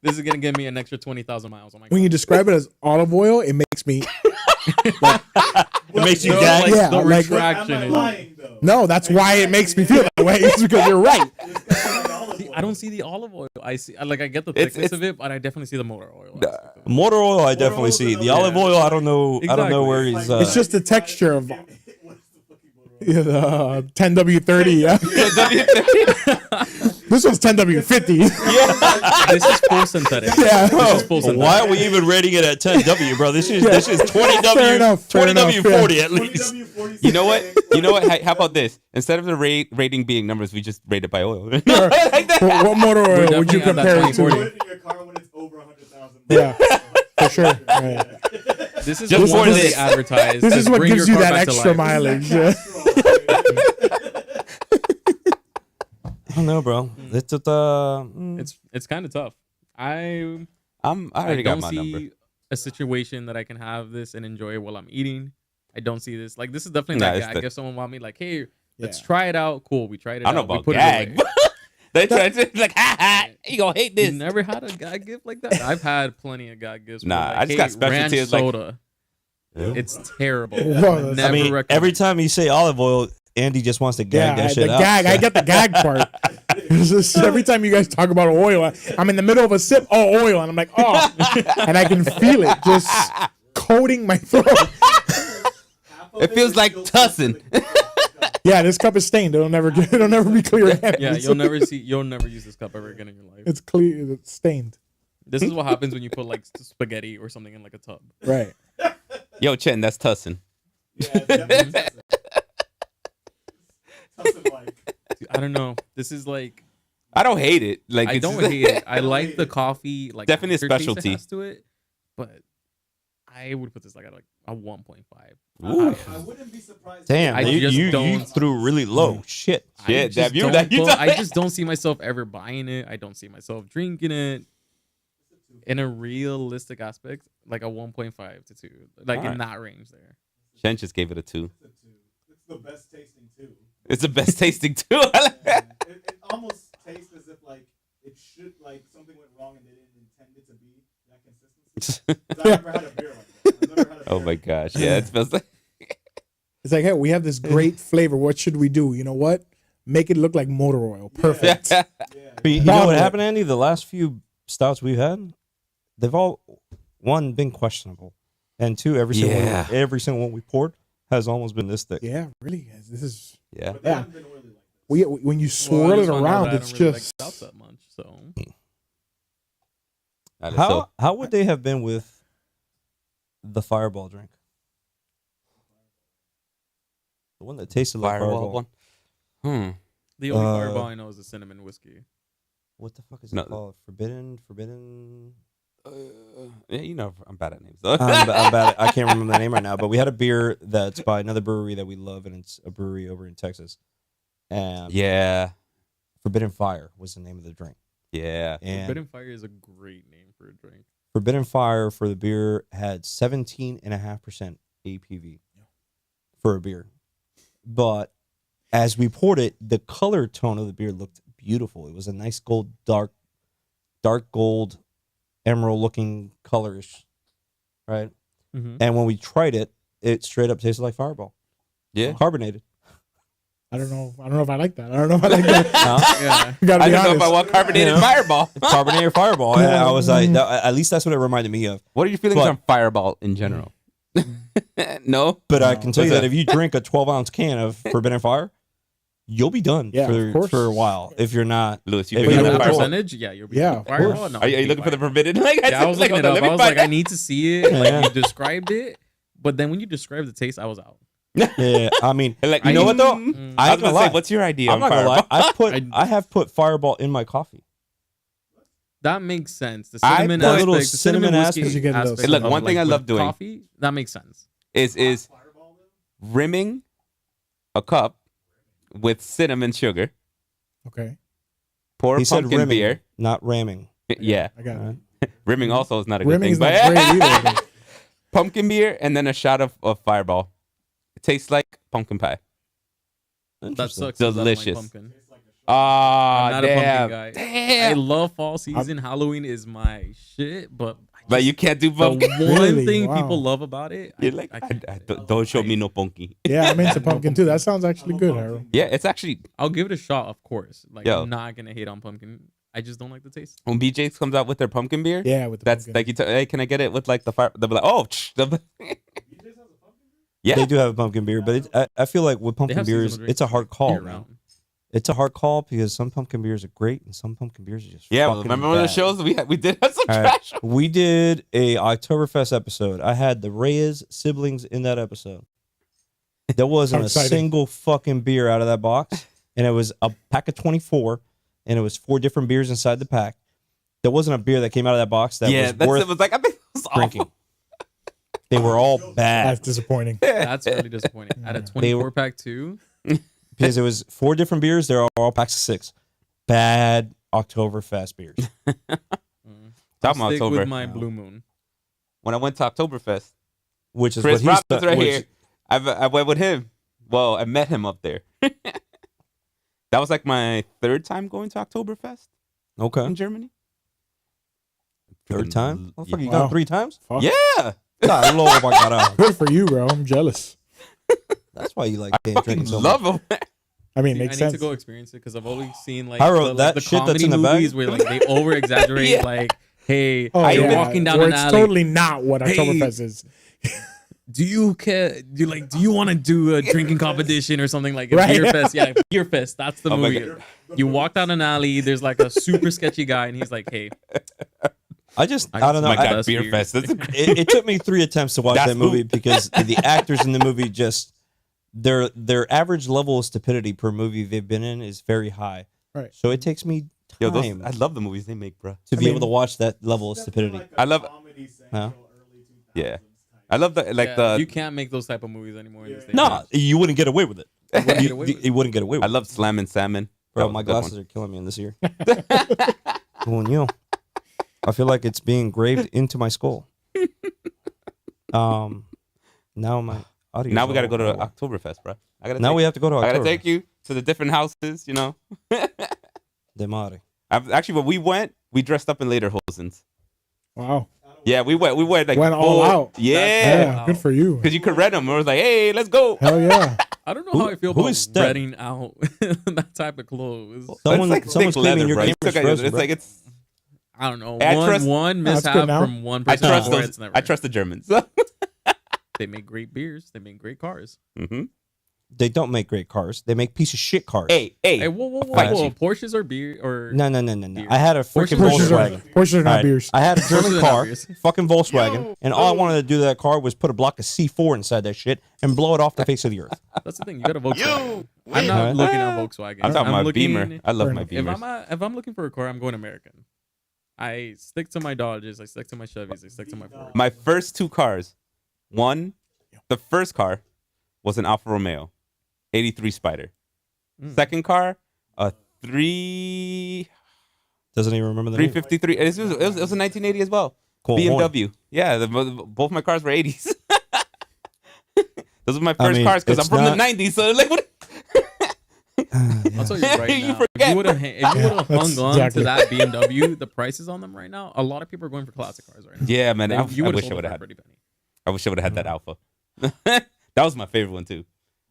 This is gonna give me an extra 20,000 miles on my. when you describe it as olive oil, it makes me. It makes you No, gag. like Yeah, the like- retraction. Am I is- lying though? No, that's why it makes me feel that way. It's because you're right. See, I don't see the olive oil. I see. I get the It's- thickness of it, but I definitely see the motor oil. aspect of it. Motor oil, I definitely oil's see. The another- olive oil, I don't know. I don't know Exactly. where It's he's. like- It's just the texture of- What is the fucking motor oil? Yeah, the 10W30. Yeah. This one's 10W50. This is full synthetic. Yeah. This is full synthetic. Why are we even rating it at 10W, bro? This is Yeah. 20W, Fair enough, fair 20W40 enough, at least. 20W46 You know what? You know what? How about this? Instead of the rating being numbers, we just rate it by oil. Like that. What motor oil would you definitely at that compare it Put 2040. to? it in your car when it's over 100,000. Yeah, for sure. Right. This is Just the one for they this. advertise. This to is what bring gives your you car that back to extra life. mileage. Yeah. I don't know, bro. It's It's kind of tough. I I I already got don't my see number. a situation that I can have this and enjoy it while I'm eating. I don't see this. Like, this is definitely Nah, that it's gag. the- If someone want me like, hey, let's Yeah. try it out. Cool, we tried it I out. don't know we about put gag. it away. They try to like, ha ha, you gonna hate You this. never had a gag gift like that? I've had plenty of gag gifts. where Nah, like, I just hey, got specialty, ranch like- soda. It's terrible. Whoa, Never I mean, recommend every it. time you say olive oil, Andy just wants to gag that the shit out. gag. I get the gag part. It's just every time you guys talk about oil, I'm in the middle of a sip. Oh, oil, and I'm like, oh, and I can feel it just coating my throat. It feels like Tussin. Yeah, this cup is stained. It'll never be clear again. Yeah, you'll never use this cup ever again in your life. It's clear. It's stained. This is what happens when you put like spaghetti or something in like a tub. Right. Yo, Chen, that's Tussin. Yeah, it's definitely Tussin-like. Dude, I don't know. This is like I don't hate it. Like I it's don't just- hate it. I don't like hate the it. coffee, like Definitely a aftertaste it specialty. has to it, but I would put this like at like a 1.5. Ooh. I wouldn't be surprised. Damn, I you, just you don't- threw really low. Shit. Shit, I just damn, you don't like- you go- don't- I just don't see myself ever buying it. I don't see myself drinking it. In a realistic aspect, like a 1.5 to 2, like Alright. in that range there. Chen just gave it a 2. It's a 2. It's the best tasting too. It's the best tasting too. It almost tastes as if like it should like something went wrong and they didn't intend it to be that consistency. 'Cause I've never had a beer like that. I've never had a Oh beer my gosh, yeah, it smells like. It's like, hey, we have this great flavor. What should we do? You know what? Make it look like motor oil. Perfect. Yeah. But you know Bottle what it. happened, Andy? The last few stouts we've had, they've all, one, been questionable. And two, every single one we poured has almost been this thick. Yeah, really. This is Yeah. But they Yeah. haven't been oily like this. when you Well, I swirl just it found out around, that I it's don't really like just stouts that much. So How would they have been with the Fireball drink? The one that tasted like Fireball. one. the only Uh, fireball I know is the cinnamon whiskey. What the fuck is No. it called? Forbidden. Yeah, you know, I'm bad at names. Though. I'm bad. I can't remember the name right now, but we had a beer that's by another brewery that we love, and it's a brewery over in Texas. And yeah, Forbidden Fire was the name of the drink. yeah. And Forbidden Fire is a great name for a drink. Forbidden Fire for the beer had 17.5% APV for a beer. But as we poured it, the color tone of the beer looked beautiful. It was a nice gold, dark gold, emerald looking colors, right? Mm-hmm. And when we tried it, it straight up tasted like Fireball, Yeah. carbonated. I don't know if I like that. I don't know if I like that. Yeah. You gotta I be don't know honest. if I want carbonated Yeah. Fireball. Carbonated Fireball. And I was like, at least that's what it reminded me of. What are your feelings But- on Fireball in general? No. But I No. can tell you What's that that? if you drink a 12-ounce can of Forbidden Fire, you'll be done Yeah, of course. for a while. If you're not, Lewis, you If But you picking know up the Fireball? percentage, yeah, you're Yeah, of Fireball. course. No, Are you looking for the forbidden? Like, Yeah, I was looking hold it on, up. let I me was find like, I out. need to see it. Like Yeah. you described it, but then when you described the taste, I was out. yeah. I mean, Like, you know what though? Mm. I I was ain't gonna gonna lie. say, what's your idea? I'm on not gonna lie. Fireball? I have put Fireball in my coffee. That makes sense. The I cinnamon put- aspect, little the cinnamon whiskey aspect, you get a little aspect Look, of, one thing I with love doing- coffee, that makes sense. Is Fireball, though? rimming a cup with cinnamon sugar, Okay, pour He said pumpkin rimming, beer. not ramming. Yeah, I got it. rimming also is not a good Rimming thing. is not But great either. pumpkin beer, and then a shot of Fireball. It tastes like pumpkin pie. That Interesting. sucks. 'cause I don't like Delicious. pumpkin. Ah, I'm not a damn. pumpkin guy. I Damn. love fall season. Halloween is my shit, but But you can't do the pumpkin. one Really? thing Wow. people love about it, You're like, don't show me no pumpkin. Yeah, I'm into pumpkin too. That sounds actually good, Harold. Yeah, it's actually I'll give it a shot, of course. Like Yo. I'm not gonna hate on pumpkin. I just don't like the taste. when BJ's comes out with their pumpkin beer. Yeah, with the That's pumpkin. like hey, can I get it with like the fire? They'll be like, oh, yeah. They do have a pumpkin beer, but I feel like with They pumpkin have beers, seasonal it's a hard call. year Man. round. It's a hard call because some pumpkin beers are great and some pumpkin beers are just Yeah, well, fucking remember one of the bad. shows we did have some All right. trash. We did a Oktoberfest episode. I had the Reyes siblings in that episode. There wasn't a exciting. single fucking beer out of that box, and it was a pack of 24, and it was 4 different beers inside the pack. There wasn't a beer that came out of that box that Yeah, was that's worth it. Was like I think it was drinking. awful. They were all bad That's disappointing. That's really disappointing. At a They were- 24 pack too. because it was 4 different beers. They're all packs of 6. Bad Oktoberfest beers. Talking I'll about stick October. with my Blue Moon. When I went to Oktoberfest, Which is Chris what he's Robbins right which- here. I went with him. Well, I met him up there. That was like my 3rd time going to Oktoberfest Okay. in Germany. 3rd time? Yeah. Motherfucker, you Wow. gone 3 times? Fuck. Yeah. God, Lord, my God. Good for you, bro. I'm jealous. That's why you like I being fucking drinking so love much. him. I mean, See, makes I need sense. to go experience it because I've always seen like I wrote the, that the shit that's comedy in the bag. movies where like they over exaggerate. Yeah. Like, hey, Oh, you're yeah. walking down Where an it's alley. totally not what Hey. Oktoberfest is. Do you care? Do you want to do a drinking competition or something like a Right. beer fest? Yeah, beer fest. That's the Oh my movie. You walk down an alley. There's like a super sketchy guy, and he's like, "Hey, I don't know. My I- God, best beer beer. fest. That's It took me 3 attempts to watch That's that movie who- because the actors in the movie just their average level of stupidity per movie they've been in is very high. Right. So it takes me Yo, time I love the movies they make, bro. to I be mean- able to watch that level of stupidity. I love- Huh? Yeah. I love the like yeah, the. you can't make those type of movies anymore." In this day and No, age. you wouldn't get away with it. Get You, away with you wouldn't get away with I it. love Slam and Salmon. Bro, That my was a good one. glasses are killing me in this ear. Coño. I feel like it's being engraved into my skull. Now my audio. Now we got to go to Oktoberfest, bro. I gotta. Now take, we have to go to I gotta October. take you to the different houses. You know. De madre. Actually, when we went, we dressed up in lederhosens. Wow. Yeah, we went like Went all full- out. Yeah, Yeah, good for you. because you could rent them. It was like, hey, let's go. Hell yeah. I don't know Who- how I feel who about is Steph? renting out that type of clothes. Someone, It's like someone's thick claiming leather, your bro. gamer's It's, okay, frozen, it's bro. like it's. I don't know. I trust- One No, it's good mishap now. from one I person. trust before, those. it's never I right. trust the Germans. They make great beers. They make great cars. hmm They don't make great cars. They make piece of shit cars. Hey, Hey, whoa! fight whoa. you. Porsches are beer or No. Beer. I had a freaking Porsches Volkswagen. Porsches are All not right, beers. I had a Porsches German are not car, beers. fucking Volkswagen, and all I wanted to do to that car was put a block of C4 inside that shit and blow it off the face of the earth. That's the thing. You got a Volkswagen. I'm not Alright. looking at Volkswagen. I'm talking about looking, Beamer. I love Fair my enough. Beamers. If I'm looking for a car, I'm going American. I stick to my Dodges. I stick to my Chevys. I stick to my Fords. My first 2 cars. One, the first car was an Alfa Romeo, 83 Spider. Mm. Second car, a 3 Doesn't even remember the name. 353. It was a 1980 as well. Cool. BMW. Yeah, both my cars were 80s. Those were my I first mean, cars because I'm it's from not- the 90s. So like, what? I'll tell you right You now. forget, if you would have hung that's on exactly- to that BMW, the prices on them right now, a lot of people are going for classic cars right now. Yeah, man. I, You I would've wish I sold would it have for a had. pretty penny. I wish I would have had that Alpha. That was my favorite one too.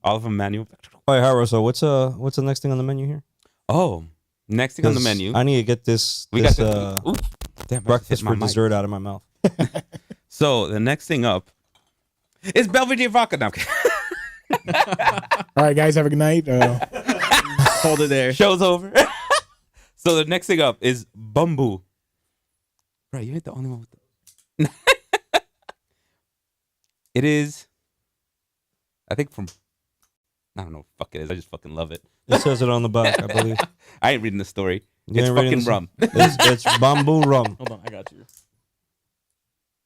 All of them manual. All right, Haro, so what's the next thing on the menu here? Oh, next thing on the 'Cause menu. I need to get this, We this got the ooh, damn, I breakfast hit my for mic. dessert out of my mouth. So the next thing up is Belvedere vodka. Now All right, guys, have a good night. Hold it there. show's over. So the next thing up is Bamboo. Bro, you ain't the only one with the. It is. I think from. I don't know what the fuck it is. I just fucking love it. It says it on the back, I believe. I ain't reading the story. You It's ain't reading fucking this? rum. It's bamboo rum. Hold on, I got you.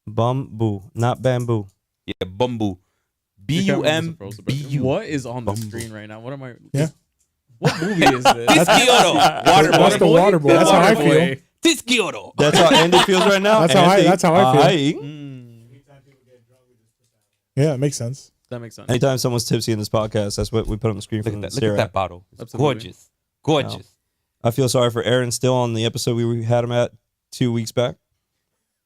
Bamboo, not bamboo. Yeah, Bamboo. Your camera wasn't BUMBU. frozen, but What is on the Bumble. screen right now? What am I? Yeah. What movie is this? Tisquioto. Water That's the boy. water boy. That's how I feel. Tisquioto. That's how Andy feels right now. That's how I- Andy, that's how I feel. aye. Mm. Yeah, it makes sense. That makes sense. Anytime someone's tipsy in this podcast, that's what we put on the screen for Look them at to that. Look stare at that at. bottle. It's Absolutely. gorgeous. I feel sorry for Aaron still on the episode we had him at 2 weeks back.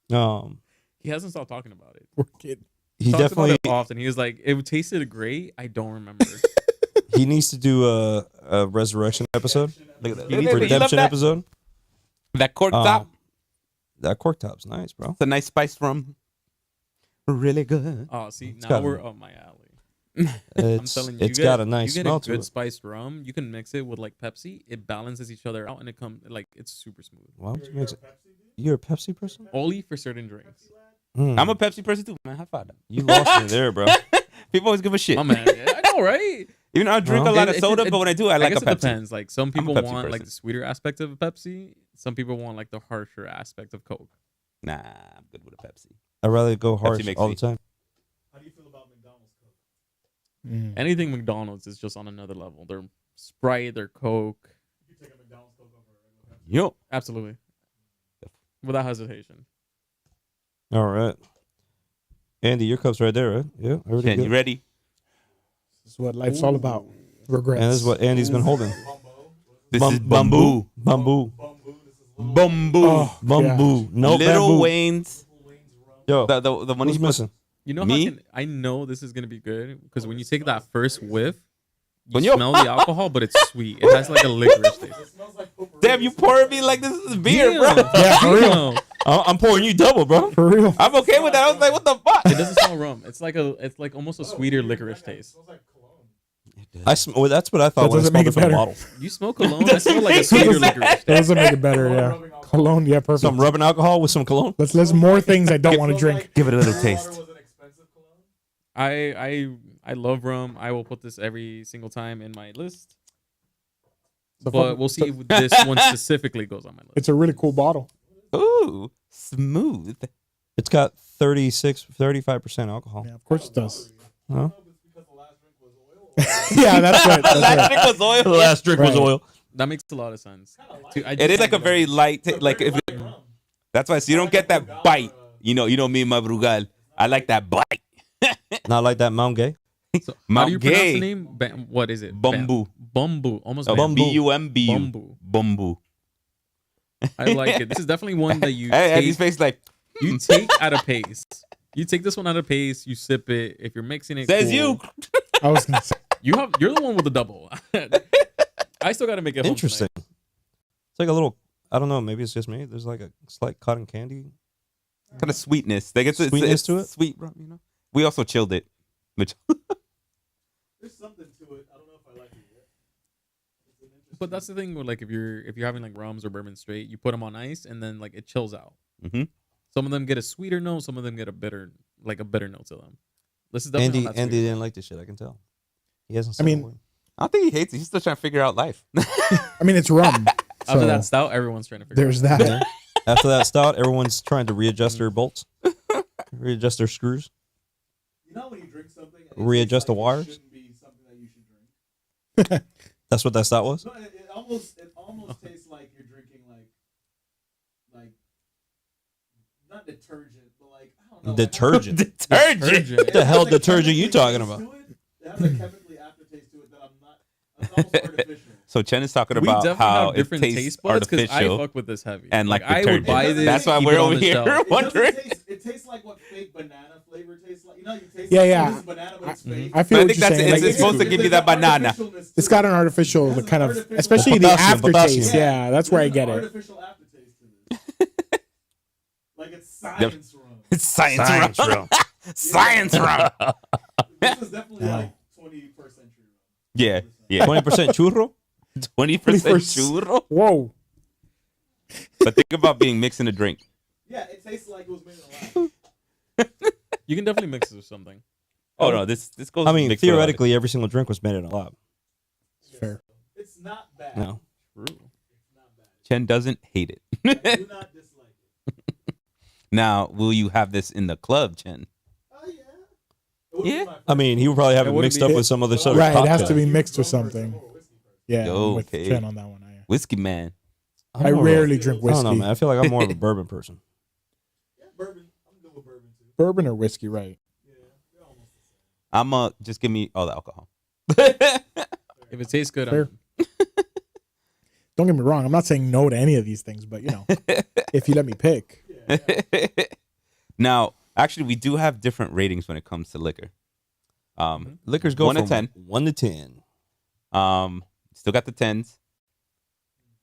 He hasn't stopped talking about it. We're kidding. He Talks definitely about it often. He was like, "It tasted great. I don't remember." he needs to do a resurrection episode, Look at that. He needs Look to- at that. redemption episode. That cork top. That cork top's nice, bro. It's a nice spice rum. Really good. Oh, see, It's now got- we're up my alley. I'm It's telling you, it's got a nice you get smell a to good it. spiced rum. You can mix it with like Pepsi. It balances each other out, and it comes like it's super smooth. Why would you mix it? You're a Pepsi person? Only for certain drinks. I'm a Pepsi person too, man. High five. You lost me there, bro. People always give a shit. Oh man, yeah, I know, right? Even though I drink a Well, lot of soda, but when I do, I like guess a Pepsi. it depends. Like some people Pepsi want like person. the sweeter aspect of a Pepsi. Some people want like the harsher aspect of Coke. Nah, I'm good with a Pepsi. I'd rather go harsh makes all me- the time. How do you feel about McDonald's Coke? Mm. Anything McDonald's is just on another level. Their Sprite, their Coke, You take a McDonald's Coke over a regular Pepsi? Yo. absolutely, without hesitation. All right. Andy, your cup's right there, right? Yeah. Already Ken, good. you ready? This is what life's all about. Regrets. And this is what Andy's been holding. This Bum- is bamboo. Bamboo. Bamboo. Oh, Bamboo. No Little bamboo. Wayne's. Yo, The one who's he's missing? You know Me? how I know this is gonna be good because when you take that first whiff, you When you- smell the alcohol, but it's sweet. It has like a licorice taste. Damn, you pouring me like this is beer, bro. Yeah, for real. I'm pouring you double, bro. For real. I'm okay with that. I was like, what the fuck? It doesn't smell rum. It's like almost a sweeter licorice taste. Well, that's what I thought That when I doesn't smelled make it it from the better. bottle. You smell cologne. I smell like a sweeter licorice That taste. doesn't make it better, yeah. Cologne, yeah, perfect. Some rubbing alcohol with some cologne. Let's more things I don't want to drink. Give it a little taste. I love rum. I will put this every single time in my list. So But we'll see if this one specifically goes on my list. It's a really cool bottle. Ooh, smooth. It's got 35% alcohol. Yeah, of course it does. Huh? Yeah, that's right. That's Last right. drink was oil. The last drink was Right. oil. That makes a lot of sense. Dude, I It is just- like a very light, like if that's why. So you don't get that bite. You know me and my Brugal. I like that bite. Not like that Mount Gay. So, how Mount do you pronounce Gay. the name? What is it? Bamboo. Bamboo. Almost Oh, bamboo. Bumbu. Bamboo. Bamboo. I like it. This is definitely one that you Hey, Andy's take, face like you take at a pace. You take this one at a pace. You sip it. If you're mixing it, says cool. you. I was gonna say, You're the one with the double. I still got to make it home Interesting. tonight. It's like a little, I don't know, maybe it's just me. There's like a slight cotton candy. Kind of sweetness. Like it's Sweetness to it? Sweet, bro. You know. We also chilled it, which There's something to it. I don't know if I like it yet. It's an interesting- But that's the thing with like if you're having like rums or bourbon straight, you put them on ice and then like it chills out. Mhm. Some of them get a sweeter note. Some of them get a bitter note to them. This is definitely Andy on that Andy sweet. didn't like this shit, I can tell. He hasn't I said mean- a word. I don't think he hates it. He's still trying to figure out life. I mean, it's rum. After So that stout, everyone's trying to figure. there's out. that. After that stout, everyone's trying to readjust their bolts, readjust their screws. You know when you drink something, and it Readjust tastes the like wires? It shouldn't be something that you should drink. That's what that stout was? No, it almost tastes like you're drinking like not detergent, but like I don't know. Detergent. Detergent. What the hell detergent you talking about? It has a chemically aftertaste to it that I'm not. It's almost artificial. So Chen is talking We about definitely how have it different tastes taste buds because I artificial. fuck with this heavy. and like I would detergent. buy this. That's why keep we're it on over the here shelf. wondering. It tastes like what fake banana flavor tastes like. You know, you taste Yeah, like, yeah. This is banana, but it's fake. I feel But I what think you're that's saying. it's, Like, it's supposed to give you that banana. it's got an artificial It has an kind of, artificial- especially the Potassium, aftertaste. potassium. Yeah, that's where I There's get an it. artificial aftertaste to this. Like it's science rum. It's science rum. Science rum. This is definitely Yeah. like 21st century rum. Yeah, yeah. 20% churro? 20% 21st. churro. Whoa. But think about being mixed in a drink. Yeah, it tastes like it was made in a lab. You can definitely mix it with something. Oh no, this goes. I mean, mixed with a lot of- theoretically, every single drink was made in a lab. Fair. It's not bad. No. True. It's not bad. Chen doesn't hate it. I do not dislike it. Now, will you have this in the club, Chen? Oh yeah. It wouldn't be Yeah. my I first mean, he would probably have It it wouldn't mixed be- up with some other sort of Right, it has cocktail. to be mixed with rum versus something. more whiskey first. Yeah, I'm with Okay. Chen on that one. Whiskey man. I don't know, rarely drink I don't know, whiskey. man. I feel like I'm more of a bourbon person. Yeah, bourbon. I'm good with bourbon too. Bourbon or whiskey, right? Yeah, they're almost the just give me all the alcohol. If it tastes good, Fair. Don't get me wrong. I'm not saying no to any of these things, but if you let me pick, Now, actually, we do have different ratings when it comes to liquor. Liquors go 1 to from 10. 1 to 10. Still got the 10s.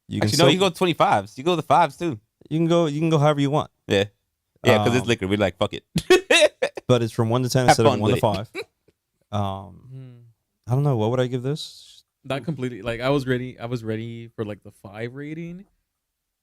You can Actually, no, you go 25s. You go the 5s too. You can go however you want. Yeah, because it's Um, liquor. We're like, fuck it. But it's from 1 to 10 Have instead of fun 1 to with 5. I don't know. What would I give this? Not completely. Like I was ready for like the 5 rating.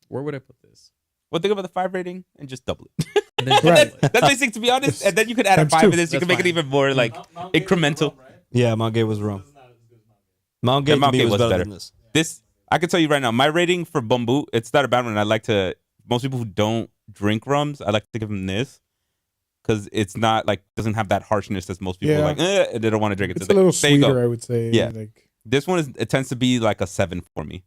Where would I put this? Well, think about the 5 rating and just double it. And then Right. That's basic, to be honest. And then you could add a Times 5 two. of this. You That's can make it fine. even more like Mount Gay was incremental. rum, right? Yeah, Mount Gay was wrong. This is not as good as Mount Gay. Mount Gay Yeah, to Mount me Gay was was better better. than this. This. I can tell you right now, my rating for Bumbu, it's not a bad one. I like to. Most people who don't drink rums, I like to give them this because it's not like doesn't have that harshness that most people Yeah. like. And they don't want to drink it. it's So a little there you go. sweeter, I would say. Yeah. Like, This one it tends to be like a 7 for me.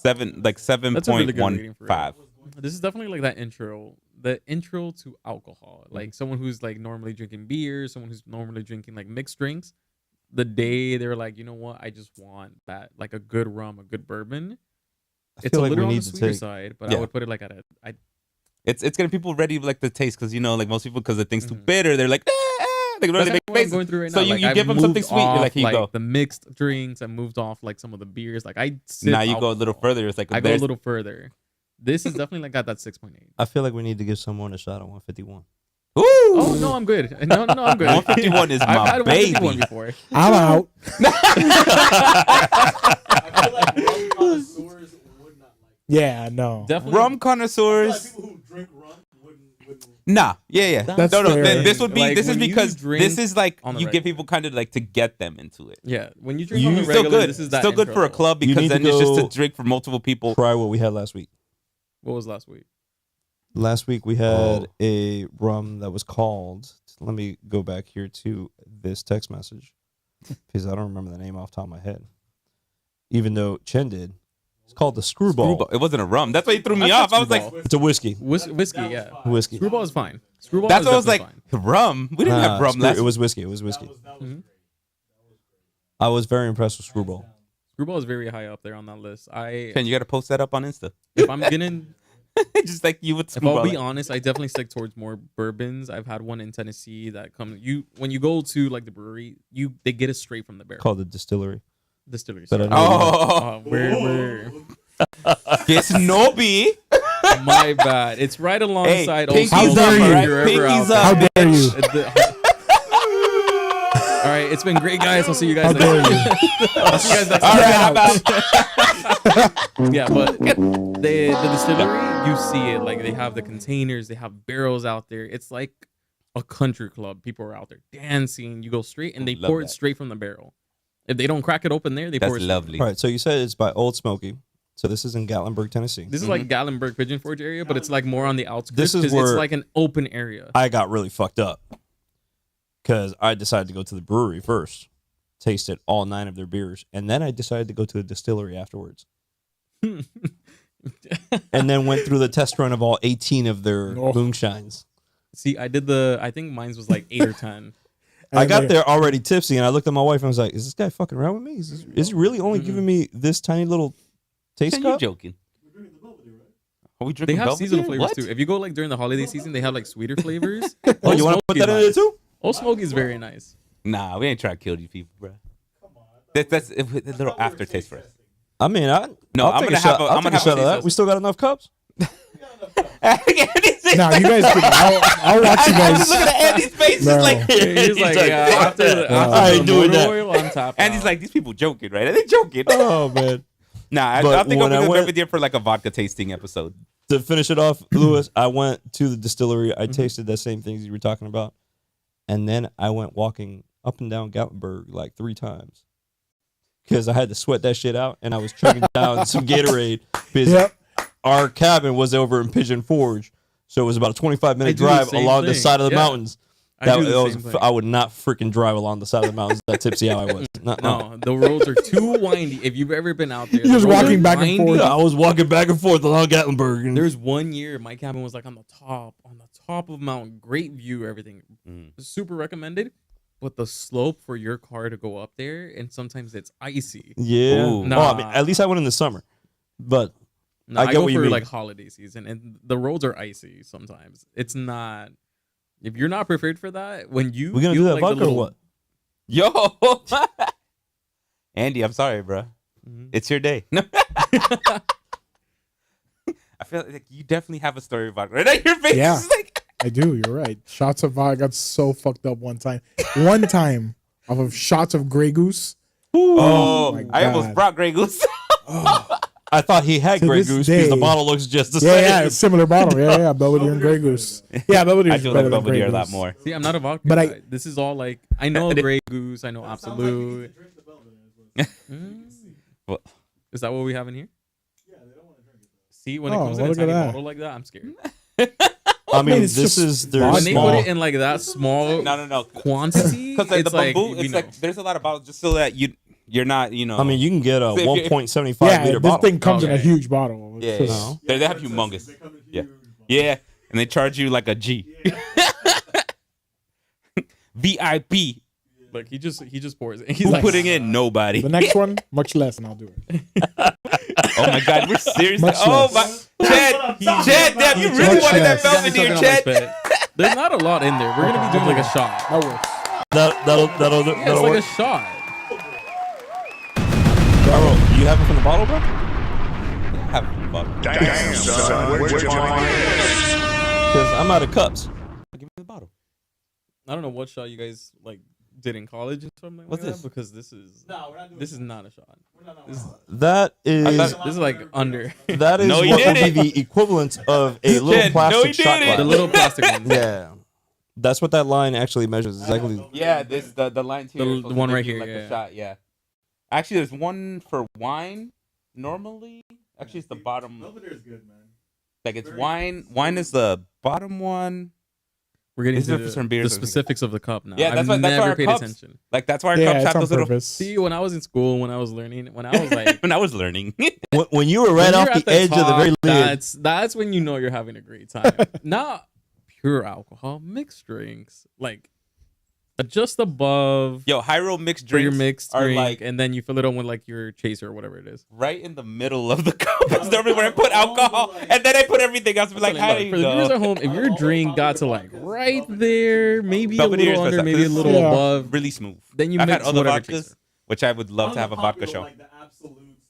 7 like That's a really good rating for it. 7.15. This is definitely like that intro, the intro to alcohol. Mm-hmm. Like someone who's like normally drinking beer, someone who's normally drinking like mixed drinks. The day they were like, you know what, I just want that, like a good rum, a good bourbon. I It's feel a like little we on the need to sweeter take. side, but Yeah. I would put it like at a. It's getting people ready like the taste because like most people because the thing's too Mhm. bitter they're like they can really That's make what I'm faces. going through right So now. you Like, I've give them something moved sweet. You're off, like, here you go. the mixed drinks. I moved off like some of the beers. Like I sip Now you go a little alcohol. further. It's like I go a there's- little further. This is definitely like got that 6.8. I feel like we need to give someone a shot at 151. Ooh, Oh no, I'm good. No, I'm good. 151 is I've my had 151 baby. before. I'm out. I feel like rum connoisseurs would not like. Yeah, no. Definitely. Rum I feel connoisseurs. like people who drink rum wouldn't. Nah, yeah. That's no. fair. This would be. Like, this is when you because drink this is like on the you get regular. people kind of like to get them into it. Yeah, when you drink You- on the Still regular, good. this is that Still good intro for a though. club You because need to then it's just to go- drink for multiple people. Try what we had last week. What was last week? Last week we had a rum that was called. Let me go back here to this text message because I don't remember the name off the top of my head. Even though Chen did, it's called the Screwball. Screwball. It wasn't a rum. That's why he threw me That's off. I was like, Screwball. It's a whiskey. Whiskey, yeah. Whiskey. Screwball is fine. Screwball that's is what I was like. definitely fine. Rum. We didn't have rum last. It was whiskey. It was whiskey. That was Mhm. I was very impressed with Screwball. Screwball is very high up there on that list. Ken, you got to post that up on Insta. If I'm getting, Just like you would if I'll Screwball. be honest, I definitely stick towards more bourbons. I've had one in Tennessee that comes. When you go to like the brewery, they get it straight from the barrel. Called the distillery. Distillery. But I sorry. know Oh, We're get snobby. my bad. It's right alongside. pinkies How Old dare Smoky you. if you're ever Pinkies out up. How dare you? there. All right, it's been great, guys. I'll see you guys How next dare time. you? I'll see you guys next All time. right, I'm out. Yeah, but the distillery, you see it. Like they have the containers, they have barrels out there. It's like a country club. People are out there dancing. You go straight and they Love pour it that. straight from the barrel. If they don't crack it open there, they pour That's it. lovely. All right, so you said it's by Old Smoky. So this is in Gatlinburg, Tennessee. This is like Gallenberg Pigeon Forge area, but it's like more on the outskirts. This is 'cause where- it's like an open area. I got really fucked up because I decided to go to the brewery first, tasted all 9 of their beers, and then I decided to go to the distillery afterwards. And then went through the test run of all 18 of their Oh. moonshines. See, I think mine's was like 8 or 10. I And got like, there already tipsy, and I looked at my wife and was like, "Is this guy fucking around with me? Is he really only giving me this tiny little taste Ken, you cup?" joking? We're drinking the Belvedere, right? Are we They drinking have Belvedere? seasonal flavors What? too. If you go like during the holiday season, they have like sweeter flavors. Oh, you want to put that in there too? Old Smoky is very nice. Nah, we ain't trying to kill you people, bro. Come on. That's a little aftertaste for us. I mean, No, I'll I'm take gonna a shot. have a- I'll I'm take gonna a shot have of a that. taste We still got enough cups. No, you guys can. I'll watch you I was guys. looking at Andy's face, No. just like He's like, yeah, after the, I ain't the doing motor that. oil, I'm tapped Andy's out. like, these people joking, right? Are they joking? Oh man! Nah, I But think when I I'm went- gonna be there for like a vodka tasting episode. To finish it off, Lewis, I went to the distillery. I tasted the same things you were talking about, and then I went walking up and down Gatlinburg like 3 times because I had to sweat that shit out, and I was chugging down some Gatorade because Yep. our cabin was over in Pigeon Forge, so it was about a 25-minute I do the drive same along the thing. side of the Yeah. mountains. I do the same thing. I would not freaking drive along the side of the mountains that tipsy how I was. No, the roads are too windy. If you've ever been out there, You're just the roads walking are back and windy. forth. I was walking back and forth along Gatlinburg. And There's one year my cabin was like on the top of mountain, great view, everything Mm. super recommended. but the slope for your car to go up there, and sometimes it's icy. Yeah. Ooh. Well, I mean, at least I went in the summer, but No, I I get go what you for mean. like holiday season, and the roads are icy sometimes. It's not. If you're not prepared for that, when you we're gonna feel do that like the vodka or little- what? Yo, Andy, I'm sorry, bro. Mhm. It's your day. I feel like you definitely have a story about right now. Your face Yeah. is like. I do. You're right. Shots of vodka. I got so fucked up one time. One time off of shots of Grey Goose. Oh, my I almost God. brought Grey Goose. I thought he had To Grey this Goose because the day- bottle looks just the Yeah, same. yeah, it's similar bottle. Yeah, yeah, Belvedere and Grey Goose. Yeah, Belvedere I is do better like than Grey Belvedere a lot Goose. more. See, I'm not a vodka But guy. This is all like I know Grey Goose, I know Absolute. Mm. Well, Is that what we have in here? Yeah, they don't want to drink it. See, when it Oh, comes in a look at tiny that. bottle like that, I'm scared. I mean, it's this just is their vodka. When they small. put it in like that small no. quantity, Because like it's the like bamboo, we it's know. like there's a lot of bottles just so that you're not, I mean, you can get a So if you- 1.75 Yeah, liter this bottle. thing comes in a Okay. huge bottle. It's Yeah, just- No. they have it's humongous. They come in Yeah. huge bottles. Yeah, and they charge you like a G. VIP. Look, he just pours it. He's Who like, putting in? Nobody. The next one, much less, and I'll do it. Oh my God, we're serious. Much Oh less. my, Chad, damn, you really Much wanted that less. Belvedere, Chad. There's not a lot in there. We're gonna be doing like a shot. That works. That'll Yeah, it's that'll like work. a shot. Bro, you have it from the bottle, bro? Have fun. Damn, son, where'd you find this? Because I'm out of cups. Give me the bottle. I don't know what shot you guys like did in college and something What's like this? that because this is No, we're not doing this is not a shot. We're not This, That is thought- this is like under that is No, he what would be didn't. the equivalent of a little Chad, no, plastic he shot didn't. glass. the little plastic one. Yeah, that's what that line actually measures. Exactly. Yeah, this the line here. The- is the supposed one to right give you, here, like yeah. a shot. Yeah. Actually, there's one for wine. Normally, actually, it's the bottom. Belvedere is good, man. Like it's wine. Wine is the bottom one. We're getting These are to for some the beers. specifics of the cup now. Yeah, that's I've why never our paid cups- attention. Like that's why our Yeah, cups it's have on those little. purpose. See, when I was in school, when I was learning, when I was like When I was learning. When you were right when off you're the at edge of the top, very lid. that's when you know you're having a great time. Not pure alcohol, mixed drinks, like just above Yo, Hyro mixed for your drinks mixed are drink, like and then you fill it on with like your chaser or whatever it is. right in the middle of the cup. That's normally where I put alcohol, and then I put everything else. Be like, how do you For the viewers at go? home, if your drink got to like right there, maybe a Belvedere little is under, best. maybe a This is little Yeah. above, Really smooth. then you I've had mix other whatever vodkas, chaser. which I would love to have a vodka show. Like the absolutes,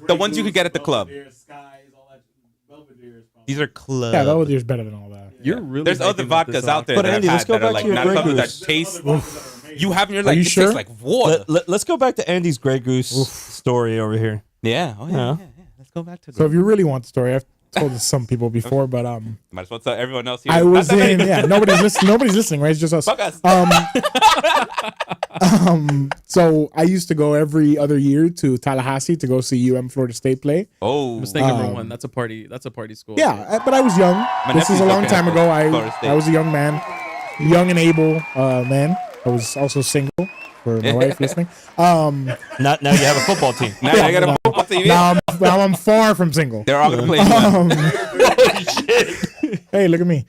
The ones you could get at the club. Belvedere, Skies, all that. Belvedere is probably. These are club. Yeah, Belvedere's better than all that. You're really There's other hyping up this vodkas out there But that Andy, I've let's had go that are back like to your not Grey something that Goose. taste. Other vodkas that are amazing. You have in your Are like you it sure? tastes like water. Let's go back to Andy's Grey Goose story over here. Yeah. Oh Yeah. yeah. Let's go back to. So if you really want the story, I've told this to some people before, but Might as well tell everyone else here. I Not was that many in. Yeah, nobody's listening. Nobody's listening, right? It's just us. Fuck us. So I used to go every other year to Tallahassee to go see Florida State play. Oh. Mistake number Um, one. That's a party. That's a party school. Yeah, but I was young. This is nephew's a long looking time at ago. Florida State. I was a young man, young and able man. I was also single for my wife listening. Now you have a football team. Now I got a football team. Now I'm far from single. They're all gonna play. one. Hey, look at me.